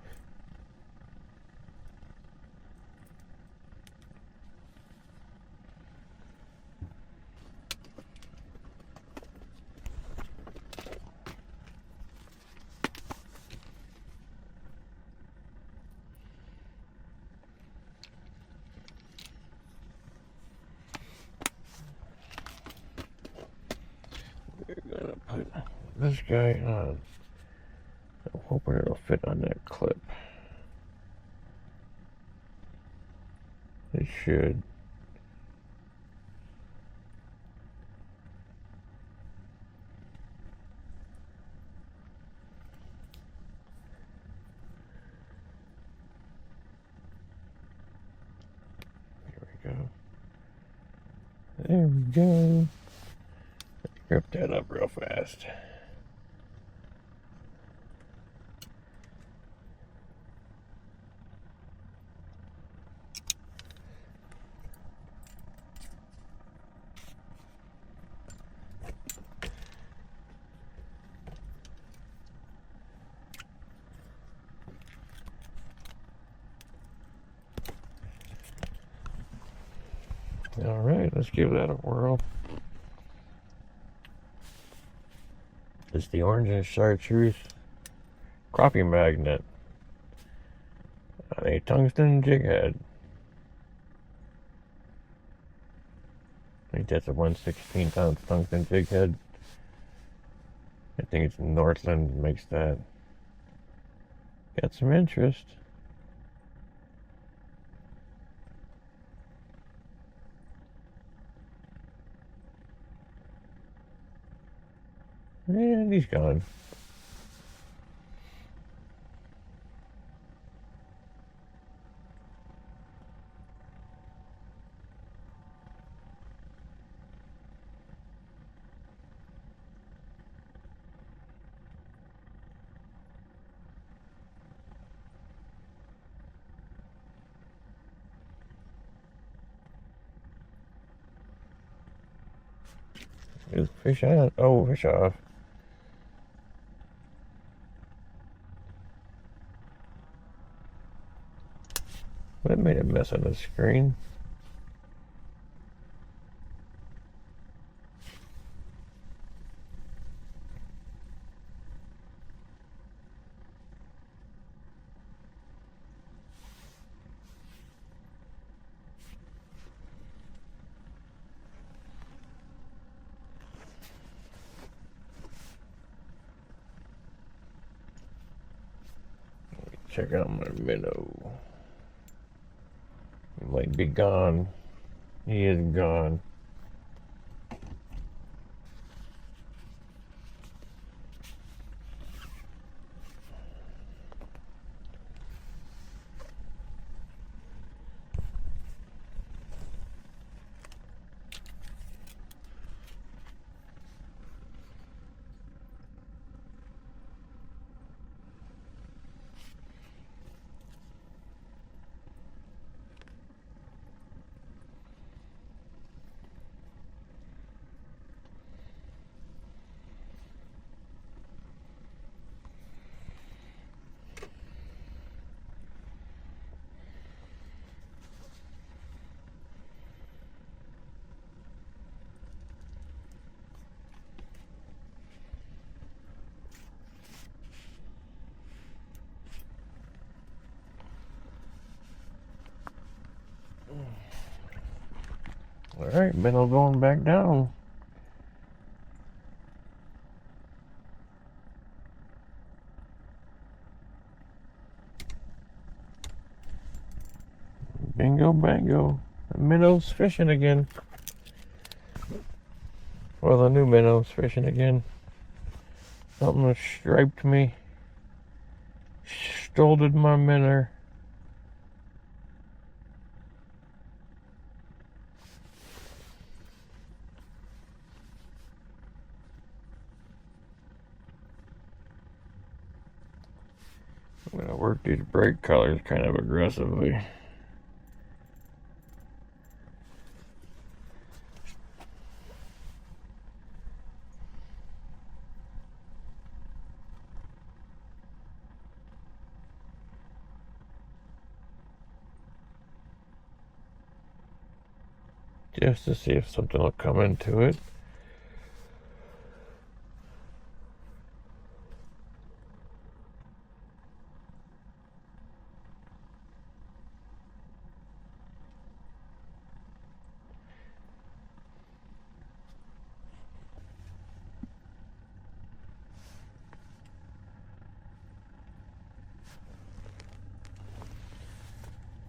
[SPEAKER 1] We're gonna put this guy on. I'm hoping it'll fit on that clip. It should. There we go. Grip that up real fast. All right, let's give that a whirl. It's the orange and chartreuse crappie magnet on a tungsten jig head. I think that's a 1/16 ounce tungsten jig head. I think it's Northland makes that. Got some interest. And he's gone. Is fish on? Oh, fish off. That made a mess on the screen. check out my minnow. He might be gone. He is gone. Alright, minnow going back down. Bingo bango. The minnow's fishing again. Well, the new minnow's fishing again. Something striped me. Stolded my minnow. I'm gonna work these bright colors kind of aggressively. Just to see if something will come into it.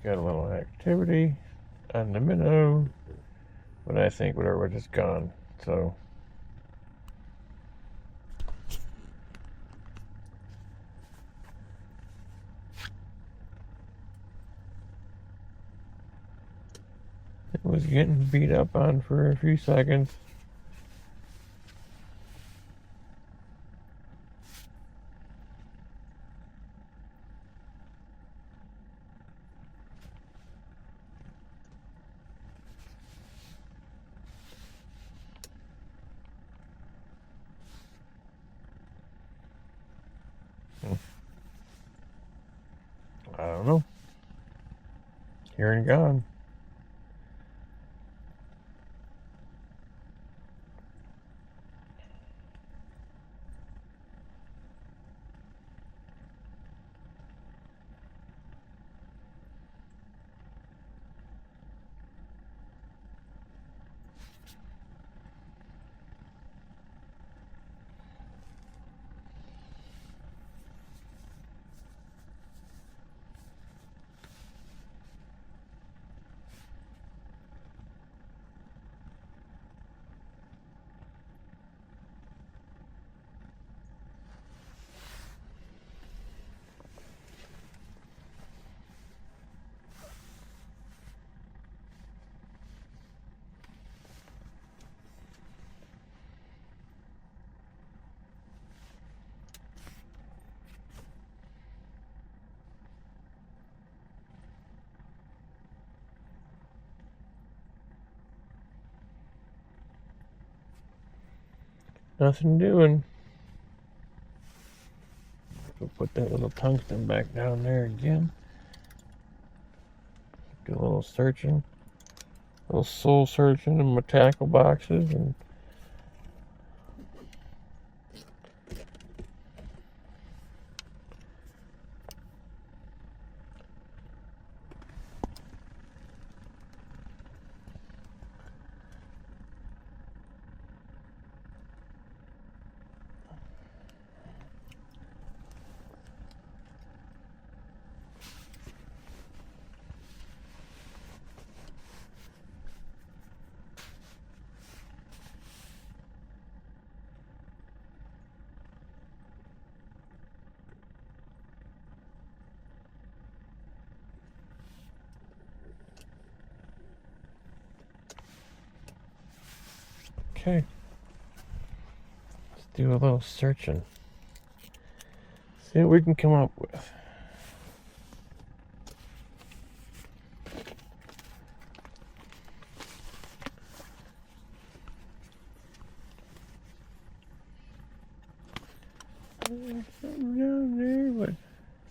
[SPEAKER 1] Got a little activity on the minnow, but I think whatever was just gone. So it was getting beat up on for a few seconds. I don't know. Here and gone. Nothing doing. We'll put that little tungsten back down there again. Do a little searching. A little soul searching in my tackle boxes and Okay. Let's do a little searching. See what we can come up with. Something down there, but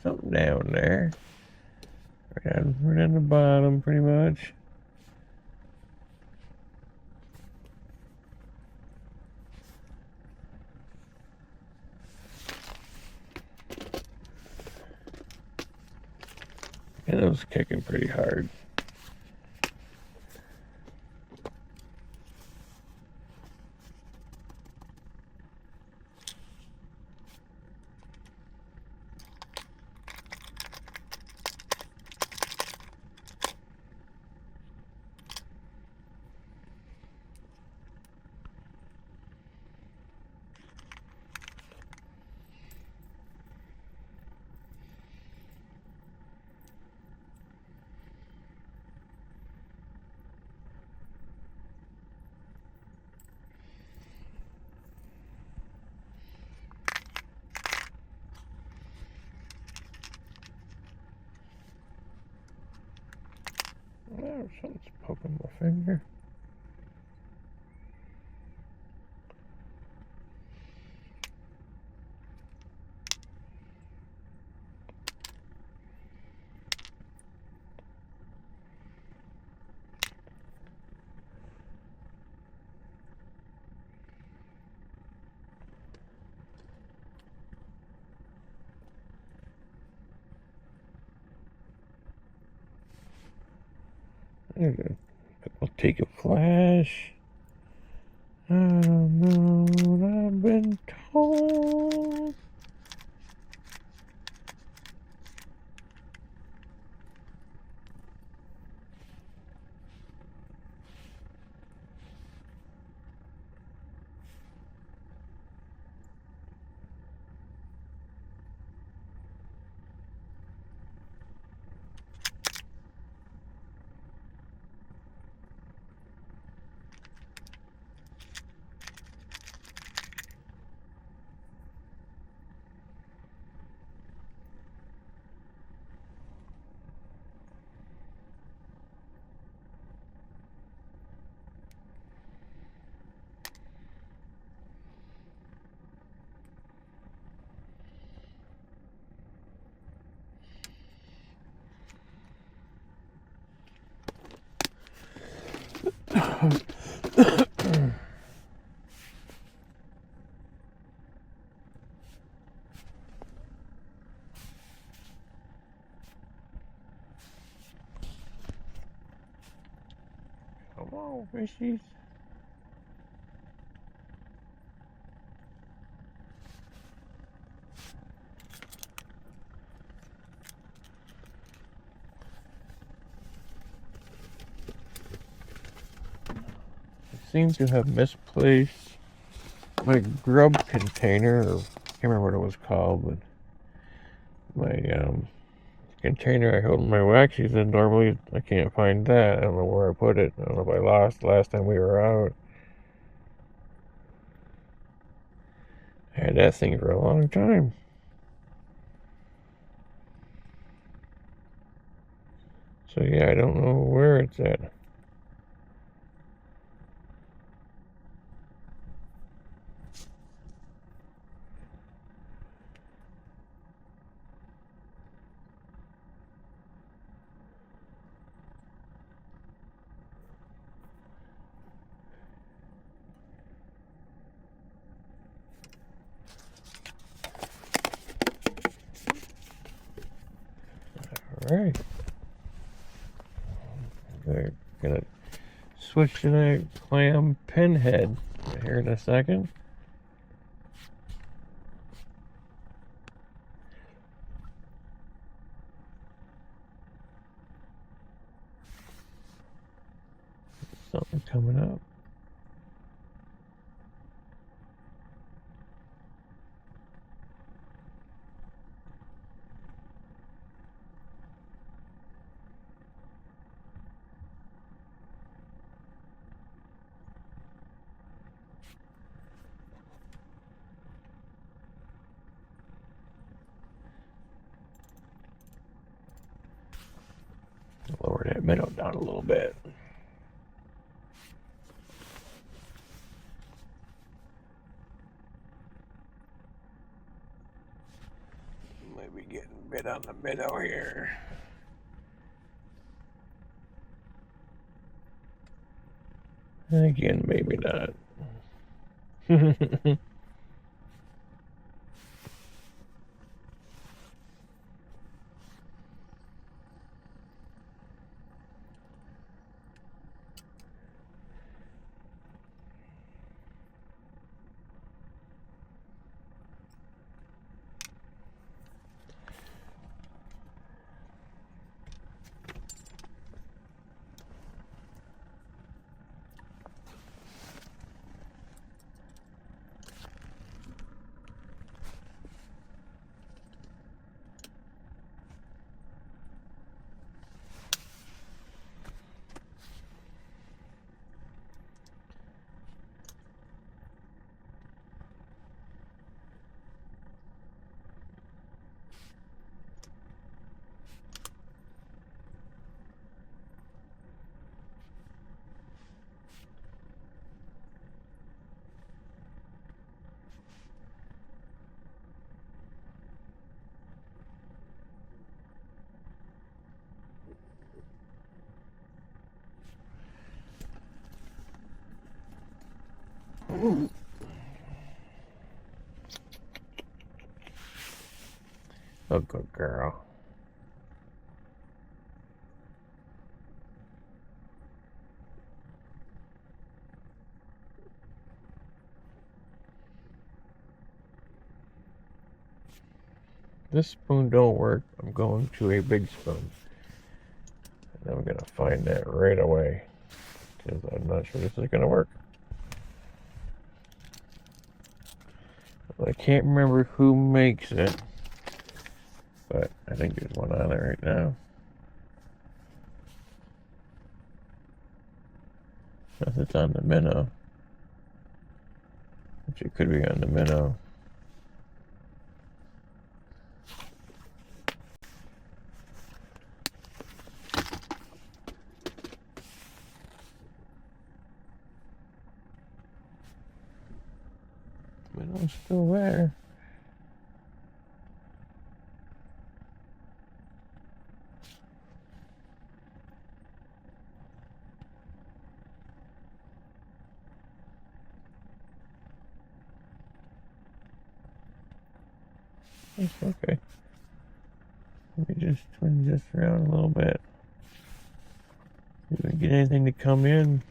[SPEAKER 1] something down there. Right on the bottom, pretty much. And it was kicking pretty hard. Oh, something's poking my finger. I'll take a flash. I don't know what I've been told. Come on, fishies. I seem to have misplaced my grub container, or I can't remember what it was called, but my container I hold my waxies in. Normally I can't find that. I don't know where I put it. I don't know if I lost last time we were out. I had that thing for a long time. So yeah, I don't know where it's at. Alright. We're gonna switch to that clam pinhead here in a second. Something coming up. Lower that minnow down a little bit. Maybe getting bit on the minnow here. Again, maybe not. Oh, good girl. This spoon don't work. I'm going to a big spoon. And I'm going to find that right away. Because I'm not sure this is going to work. I can't remember who makes it. But I think there's one on it right now. Unless it's on the minnow. Which it could be on the minnow. Minnow's still there. It's okay. Let me just twin this around a little bit. If we can get anything to come in.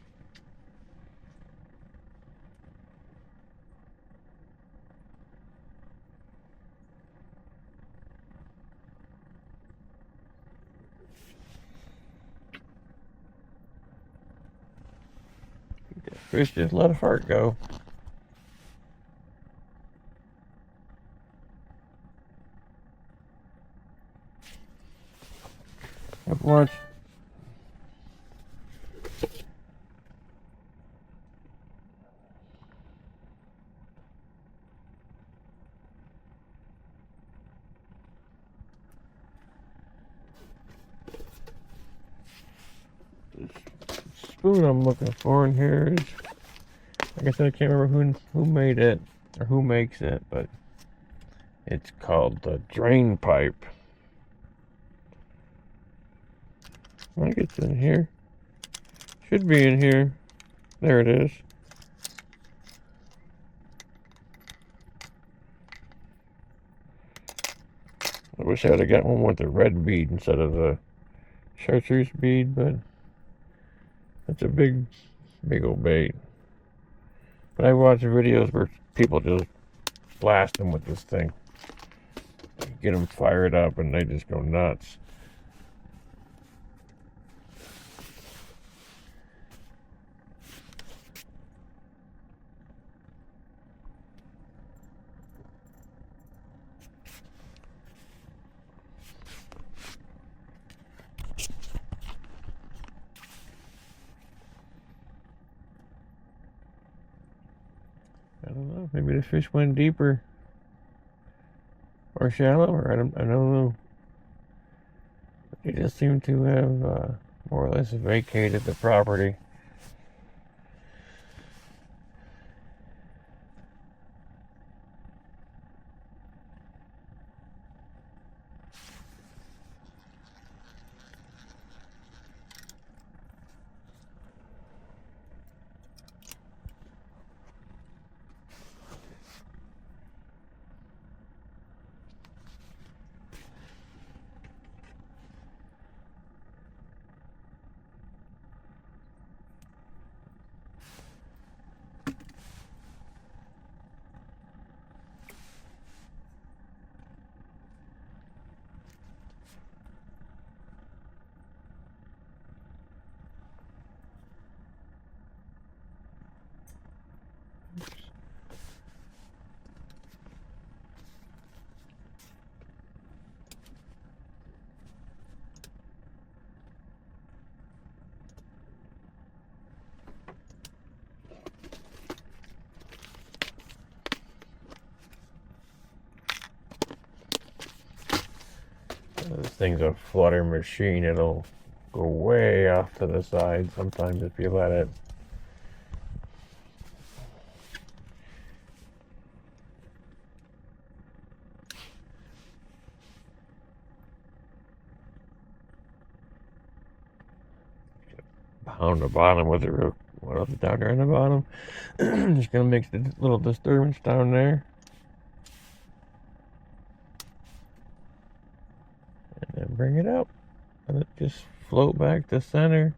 [SPEAKER 1] That fish just let a fart go. I've watched this spoon I'm looking for in here is, like I said, I can't remember who made it or who makes it, but it's called the drain pipe. I think it's in here. Should be in here. There it is. I wish I would have got one with the red bead instead of the chartreuse bead, but it's a big old bait. But I watch videos where people just blast them with this thing. Get them fired up and they just go nuts. I don't know. Maybe the fish went deeper or shallower. I don't know. They just seem to have more or less vacated the property. This thing's a flutter machine. It'll go way off to the side sometimes if you let it. Pound the bottom with it real. What else is down there on the bottom? Just gonna make a little disturbance down there. And then bring it up. And it just float back to center.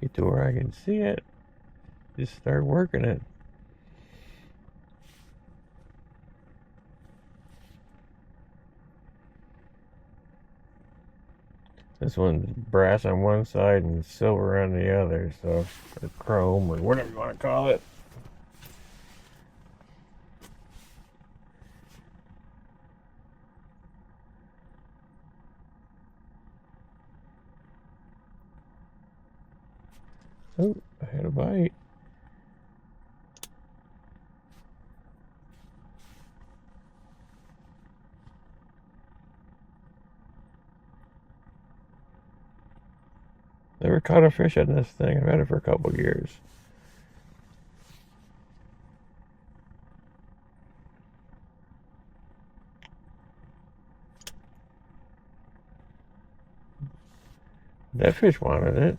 [SPEAKER 1] Get to where I can see it. Just start working it. This one's brass on one side and silver on the other, so or chrome or whatever you want to call it. Oh, I had a bite. Never caught a fish on this thing. I've had it for a couple years. That fish wanted it.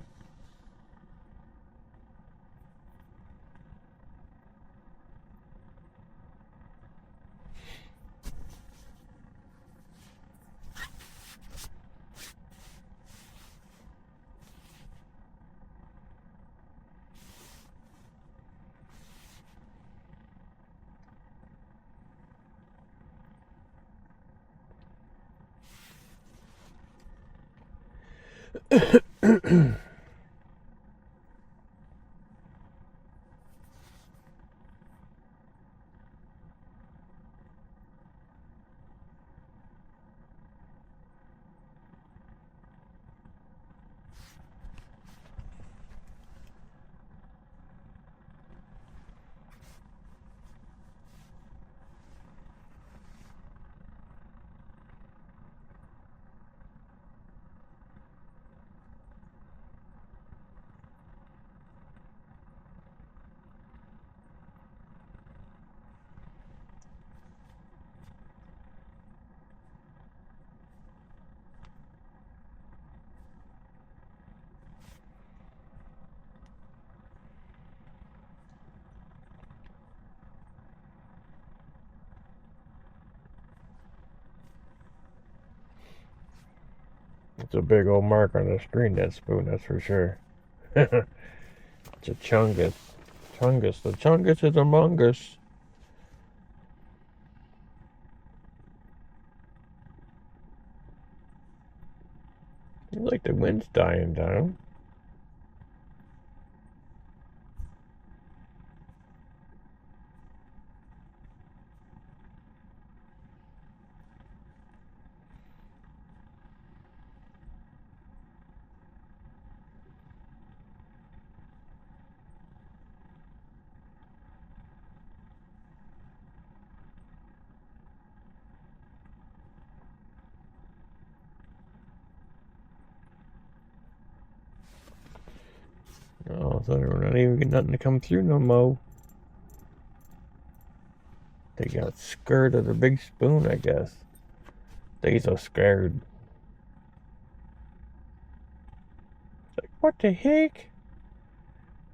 [SPEAKER 1] It's a big old mark on the screen, that spoon, that's for sure. It's a chungus. Chungus. The chungus is among us. Seems like the wind's dying down. sudden we're not even getting nothing to come through no more. They got scared of the big spoon, I guess. They so scared. It's like, what the heck?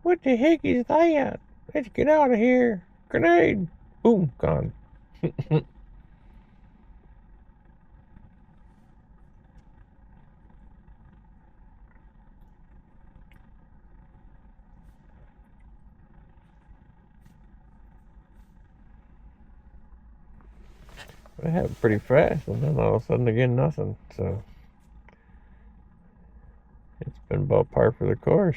[SPEAKER 1] What the heck is that? Let's get out of here. Grenade. Boom, gone. It happened pretty fast, and then all of a sudden again, nothing. So it's been about par for the course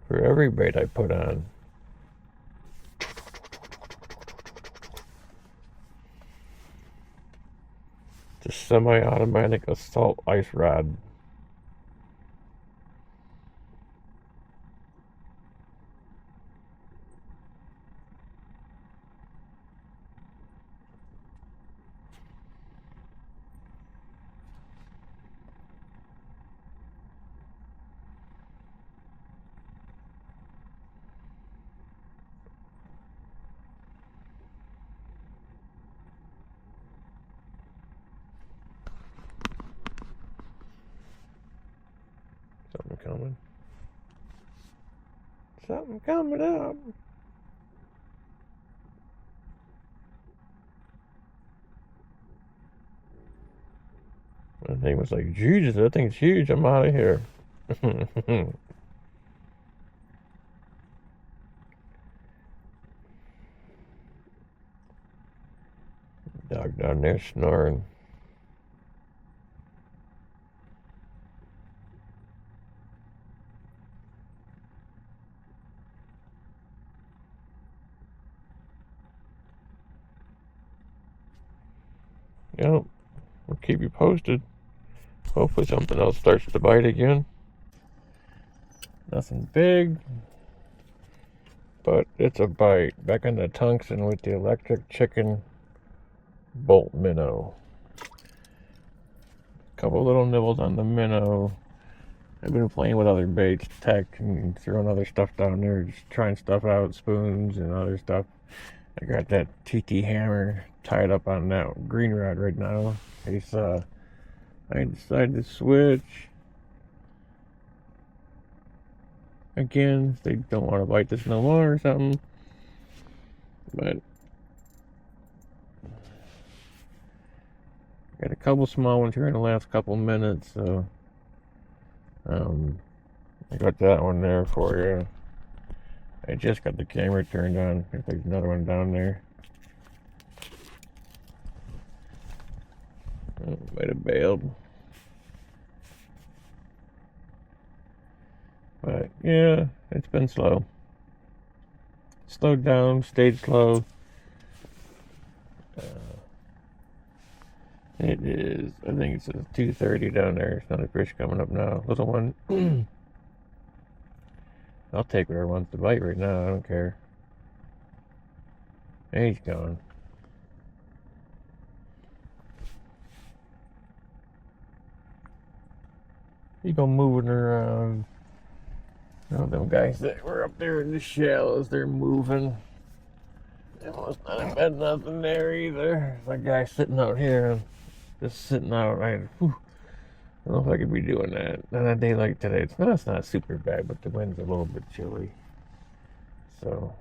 [SPEAKER 1] for every bait I put on. It's a semi-automatic assault ice rod. Something coming. Something coming up. That thing was like, Jesus, that thing's huge. I'm out of here. Dog down there snoring. Yep, we'll keep you posted. Hopefully something else starts to bite again. Nothing big, but it's a bite. Back on the tungsten with the electric chicken bolt minnow. Couple little nibbles on the minnow. I've been playing with other baits, tech, and throwing other stuff down there, just trying stuff out, spoons and other stuff. I got that TT hammer tied up on that green rod right now. I decided to switch. Again, they don't want to bite this no more or something. But got a couple small ones here in the last couple minutes, so I got that one there for you. I just got the camera turned on. If there's another one down there. Oh, might have bailed. But yeah, it's been slow. Slowed down, stayed slow. It is, I think it says 2:30 down there. There's another fish coming up now. Little one. I'll take whatever wants to bite right now. I don't care. Hey, he's gone. He go moving around. Oh, them guys that were up there in the shallows, they're moving. There must not have been nothing there either. That guy sitting out here, just sitting out. I don't know if I could be doing that on a day like today. It's not super bad, but the wind's a little bit chilly. So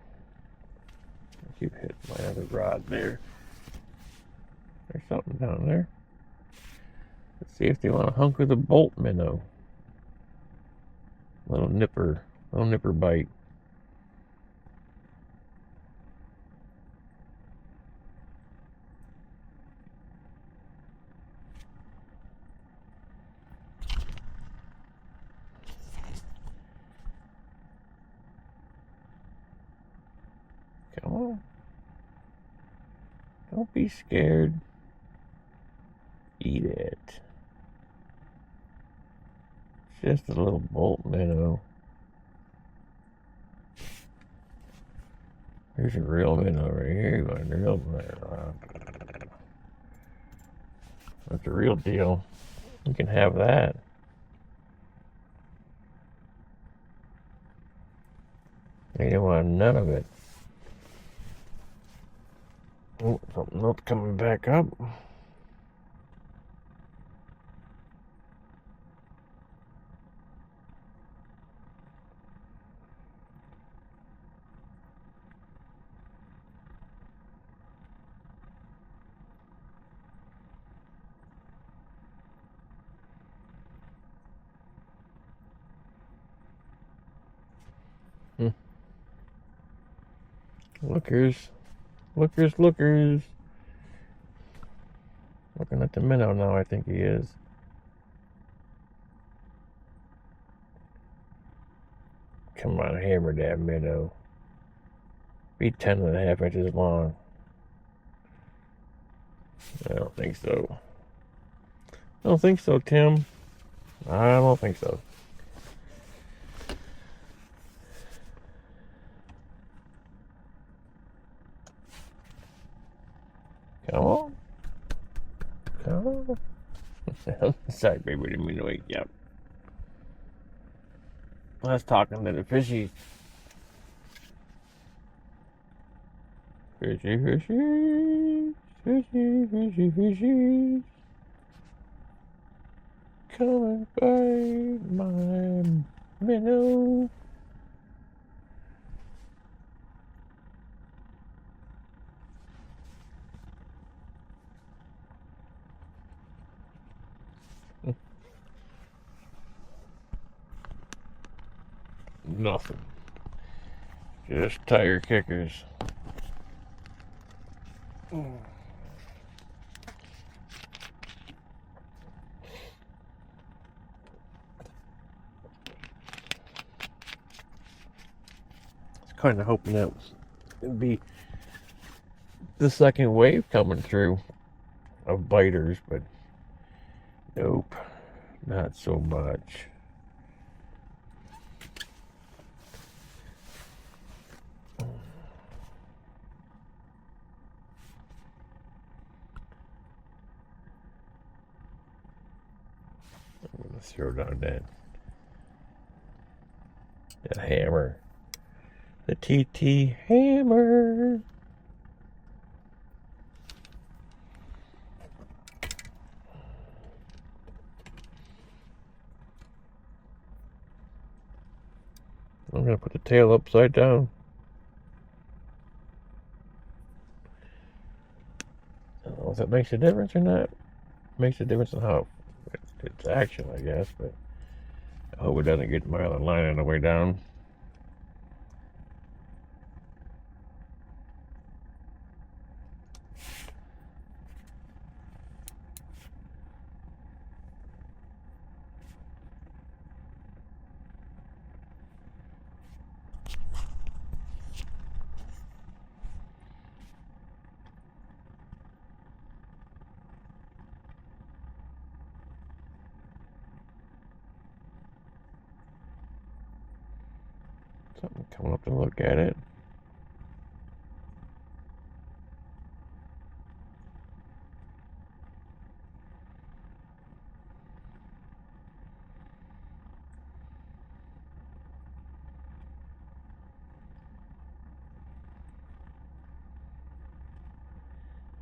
[SPEAKER 1] I keep hitting my other rod there. There's something down there. Let's see if they want to hunk with a bolt minnow. Little nipper bite. Come on. Don't be scared. Eat it. It's just a little bolt minnow. Here's a real minnow right here. You want a real minnow. That's the real deal. You can have that. You don't want none of it. Oh, something else coming back up. Lookers. Lookers, lookers. Looking at the minnow now, I think he is. Come on, hammer that minnow. Be 10.5 inches long. I don't think so. I don't think so, Tim. I don't think so. Come on. Come on. Sorry, baby, didn't mean to wake you up. I was talking to the fishies. Fishy, fishy. Fishy, fishy, fishy. Come and bite my minnow. Nothing. Just tire kickers. Kind of hoping that it'd be the second wave coming through of biters, but nope, not so much. I'm gonna throw down that hammer. The TT hammer. I'm going to put the tail upside down. I don't know if that makes a difference or not. It makes a difference in how it's action, I guess, but I hope it doesn't get my other line on the way down. Something coming up to look at it.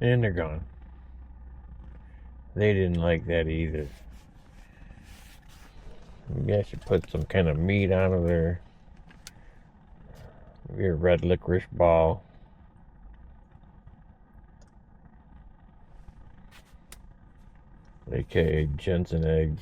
[SPEAKER 1] And they're gone. They didn't like that either. Maybe I should put some kind of meat onto their red licorice ball. AKA Jensen egg.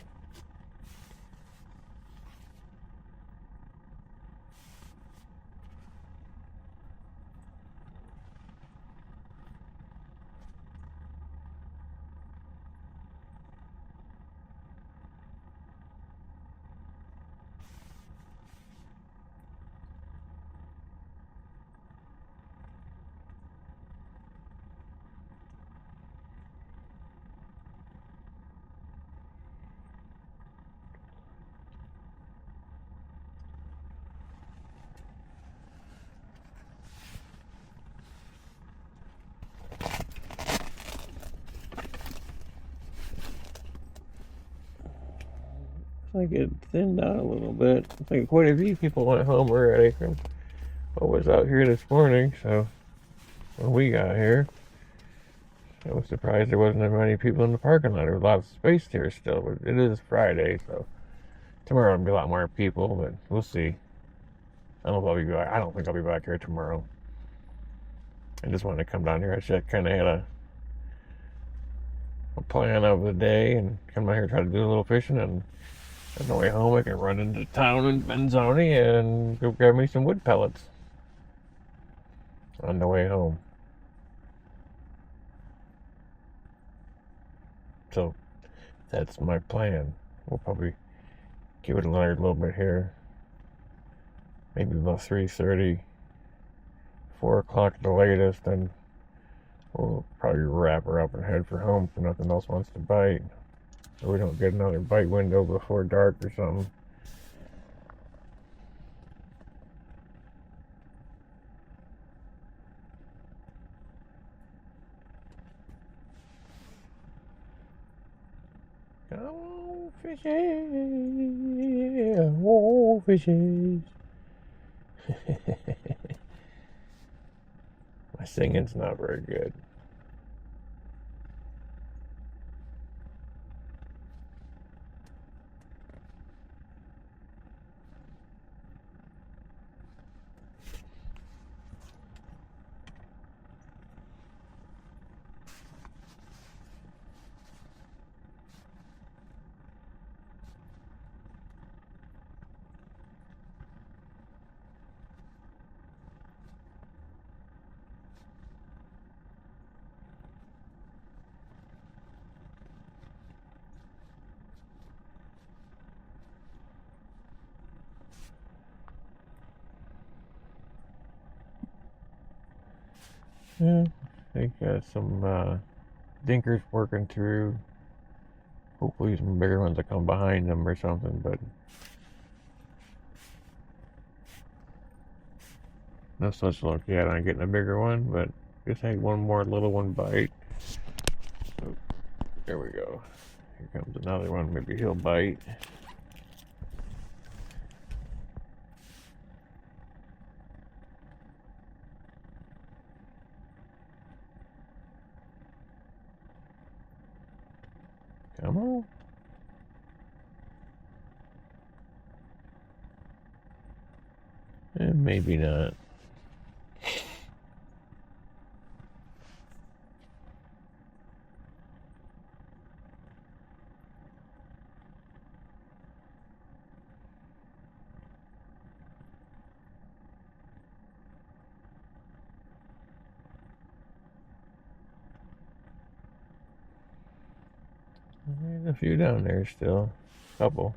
[SPEAKER 1] like it thinned out a little bit. I think quite a few people went home already from what was out here this morning, so when we got here, I was surprised there wasn't that many people in the parking lot. There was a lot of space here still, but it is Friday, so tomorrow will be a lot more people, but we'll see. I don't know if I'll be back. I don't think I'll be back here tomorrow. I just wanted to come down here. I kind of had a plan of the day and come down here try to do a little fishing, and on the way home I can run into town in Benzoni and go grab me some wood pellets on the way home. So that's my plan. We'll probably give it another little bit here. Maybe about 3:30, 4 o'clock at the latest, and we'll probably wrap her up and head for home if nothing else wants to bite. So we don't get another bite window before dark or something. Come on, fishes. Oh, fishes. My singing's not very good. Yeah, they got some dinkers working through. Hopefully some bigger ones that come behind them or something, but no such luck yet on getting a bigger one, but just had one more little one bite. So there we go. Here comes another one. Maybe he'll bite. Come on. And maybe not. There's a few down there still. A couple.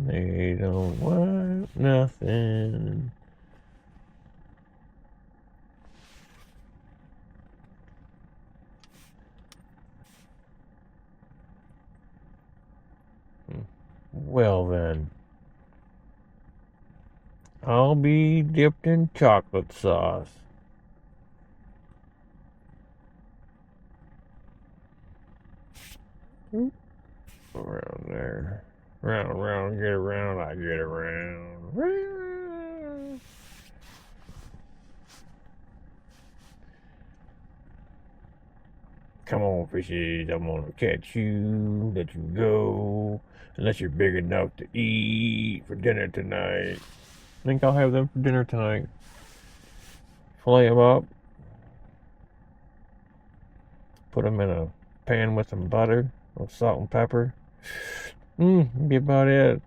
[SPEAKER 1] They don't want nothing. Well then, I'll be dipped in chocolate sauce. Around there. Round, round, get around, I get around. Come on, fishies, I'm gonna catch you, let you go, unless you're big enough to eat for dinner tonight. I think I'll have them for dinner tonight. Fillet them up, put them in a pan with some butter, a little salt and pepper. Be about it.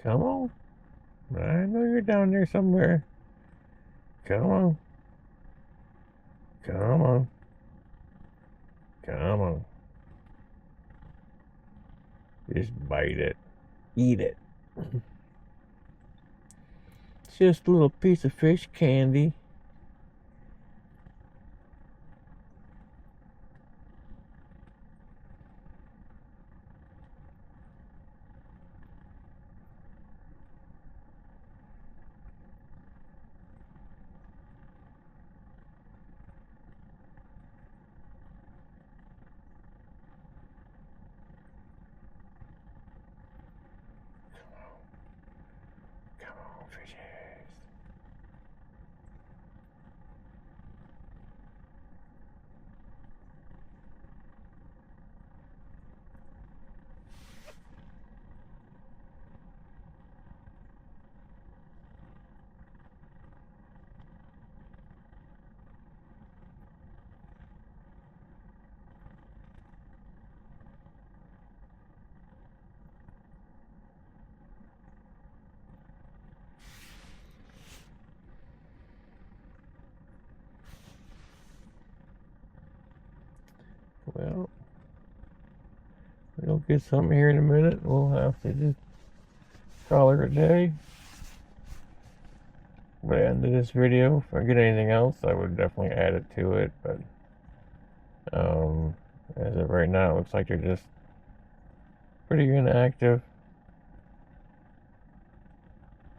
[SPEAKER 1] Come on. I know you're down there somewhere. Come on. Come on. Come on. Just bite it. Eat it. It's just a little piece of fish candy. Well, we'll get something here in a minute. We'll have to just call her a day. By the end of this video, if I get anything else, I would definitely add it to it. But as of right now, it looks like they're just pretty inactive.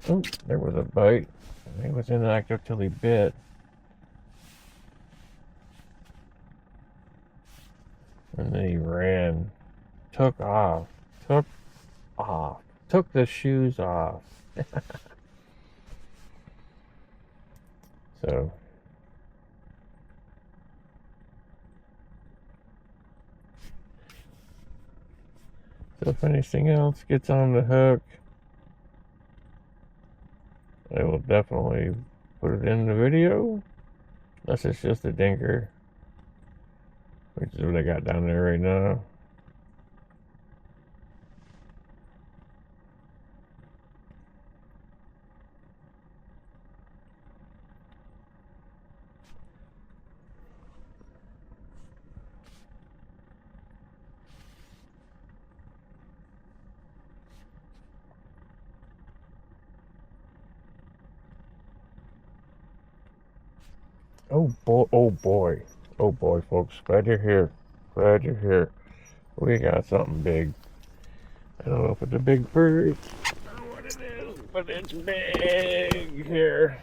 [SPEAKER 1] Oh, there was a bite. He was inactive till he bit. And then he ran. Took off. Took the shoes off. So if anything else gets on the hook, I will definitely put it in the video. Unless it's just a dinker, which is what I got down there right now. Oh boy, oh boy, oh boy, folks. Glad you're here. Glad you're here. We got something big. I don't know if it's a big perch or what it is, but it's big here.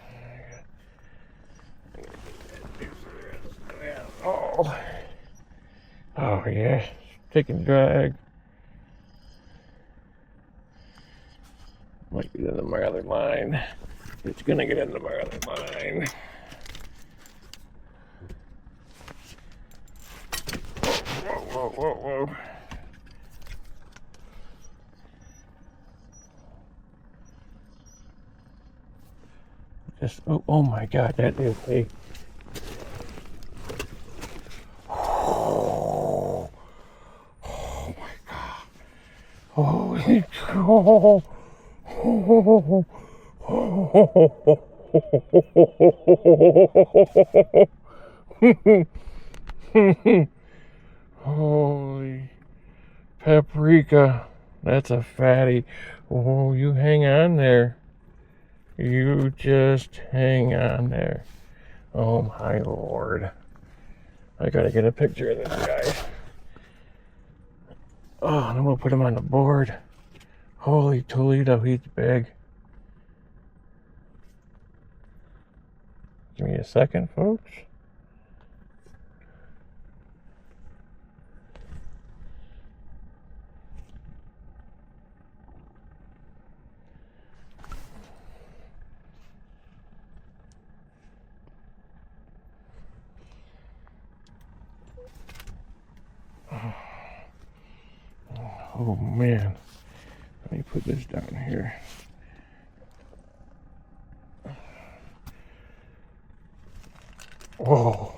[SPEAKER 1] Oh, oh yeah, taking drag. Might get into my other line. It's gonna get into my other line. Whoa, whoa, whoa. Just, oh my God, that is a. Oh my God. Holy cow. Holy paprika. That's a fatty. Oh, you hang on there. You just hang on there. Oh my Lord. I gotta get a picture of this guy. Oh, and I'm gonna put him on the board. Holy Toledo, he's big. Give me a second, folks. Oh man. Let me put this down here. Whoa.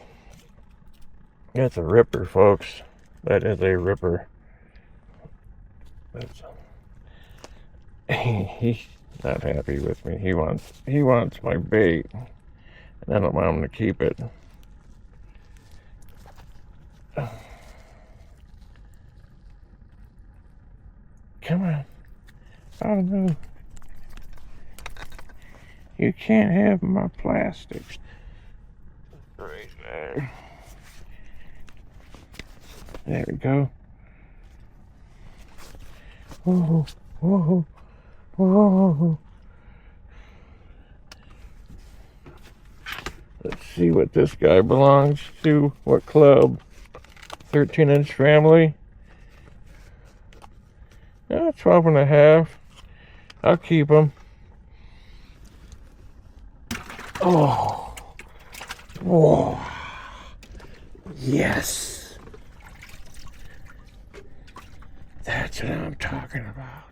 [SPEAKER 1] That's a ripper, folks. That is a ripper. That's he's not happy with me. He wants my bait. And I don't want him to keep it. Come on. Oh no. You can't have my plastics. Right there. There we go. Whoa, whoa, whoa. Let's see what this guy belongs to. What club? 13-inch family. 12 and a half. I'll keep them. Oh. Whoa. Yes. That's what I'm talking about.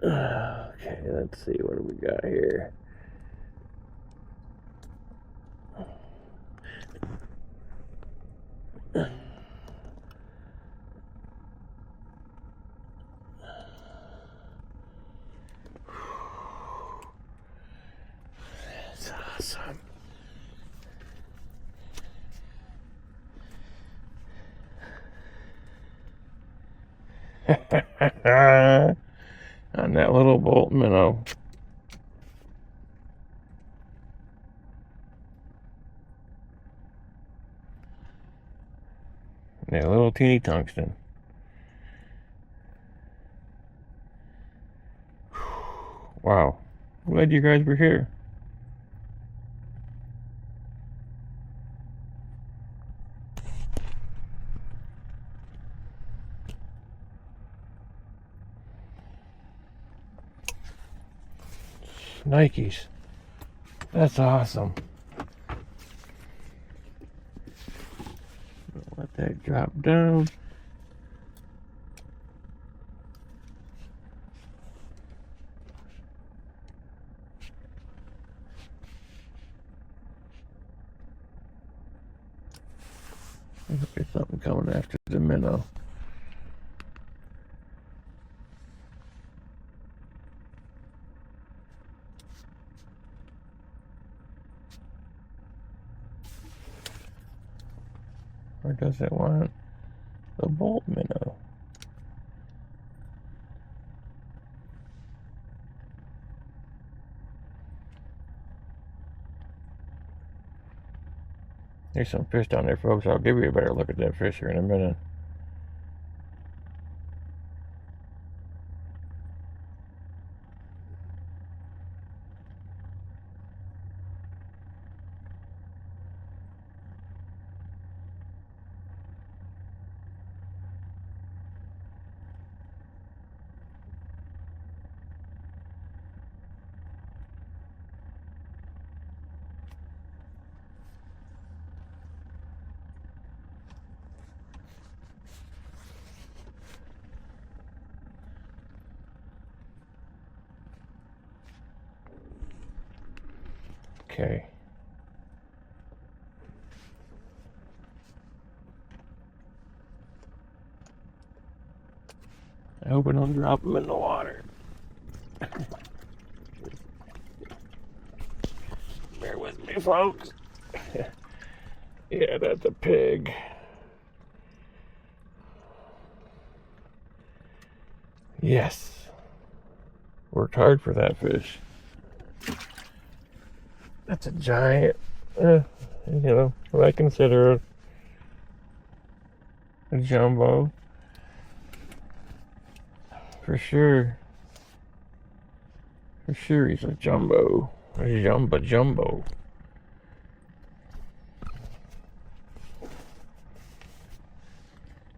[SPEAKER 1] Okay, let's see, what do we got here? On that little bolt minnow. That little teeny tungsten. Wow. Glad you guys were here. Nikes. That's awesome. Let that drop down. I hope there's something coming after the minnow. Or does it want the bolt minnow? There's some fish down there, folks. I'll give you a better look at that fish here in a minute. Okay. I hope I don't drop them in the water. Bear with me, folks. Yeah, that's a pig. Yes. Worked hard for that fish. That's a giant, what I consider a jumbo. For sure. For sure he's a jumbo. A jumbo.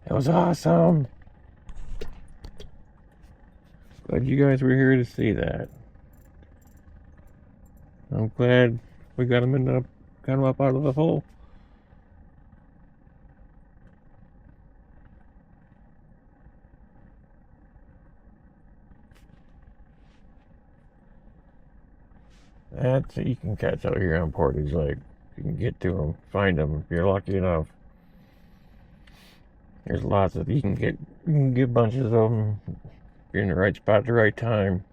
[SPEAKER 1] That was awesome. Glad you guys were here to see that. I'm glad we got him up out of the hole. That's what you can catch out here on Portage Lake. You can get to them, find them if you're lucky enough. There's lots of you can get bunches of them if you're in the right spot at the right time.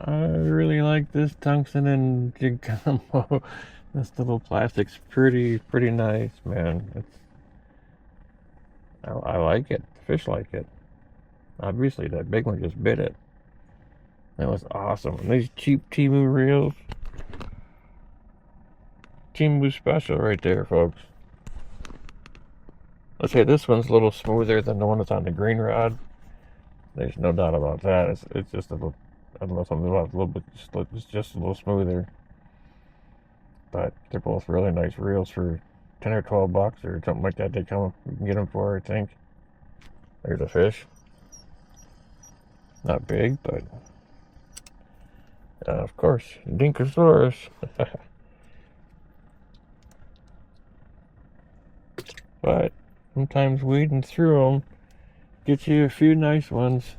[SPEAKER 1] I really like this tungsten and jig combo. This little plastic's pretty nice, man. I like it. The fish like it. Obviously, that big one just bit it. That was awesome. And these cheap Temu reels. Temu special right there, folks. Let's say this one's a little smoother than the one that's on the green rod. There's no doubt about that. It's just a little, I don't know, something about a little bit, it's just a little smoother. But they're both really nice reels for 10 or 12 bucks or something like that. You can get them for, I think. There's a fish. Not big, but of course, Dinkosaurus. But sometimes weeding through them gets you a few nice ones.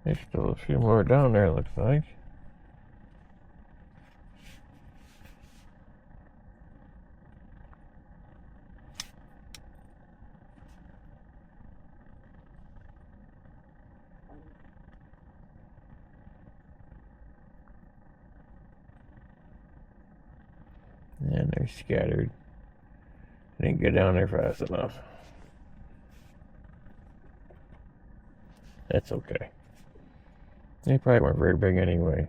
[SPEAKER 1] There's still a few more down there, looks like. And they're scattered. I didn't get down there fast enough. That's okay. They probably weren't very big anyway.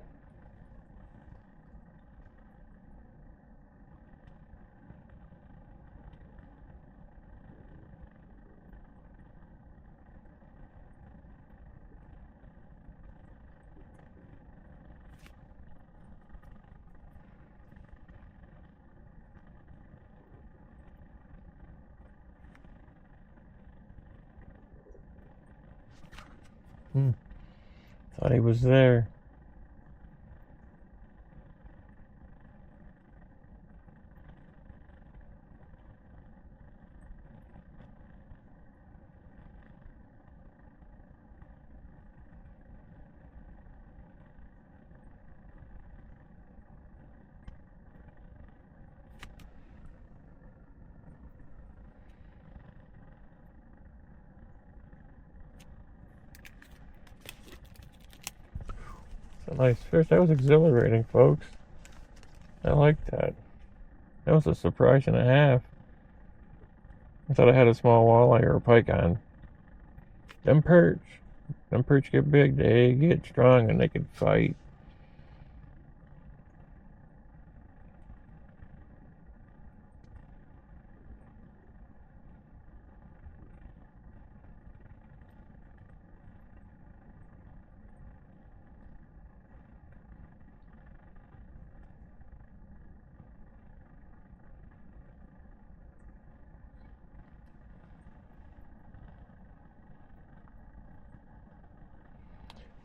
[SPEAKER 1] Thought he was there. It's a nice fish. That was exhilarating, folks. I like that. That was a surprise and a half. I thought I had a small walleye or a pike on. Them perch get big, they get strong, and they can fight.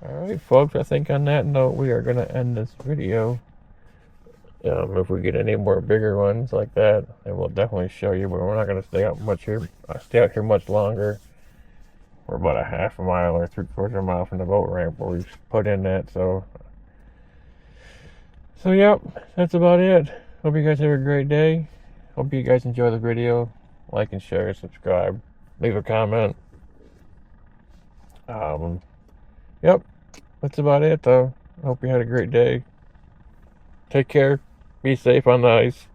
[SPEAKER 1] Alright, folks, I think on that note, we are going to end this video. If we get any more bigger ones like that, I will definitely show you, but we're not going to stay out here much longer. We're about a half a mile or 3/4 of a mile from the boat ramp where we've put in that, so yep, that's about it. Hope you guys have a great day. Hope you guys enjoy the video. Like and share, subscribe, leave a comment. Yep, that's about it though. I hope you had a great day. Take care. Be safe on the ice.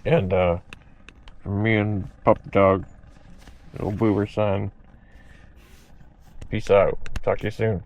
[SPEAKER 1] And from me and Pup Dog, little Boober son, peace out. Talk to you soon.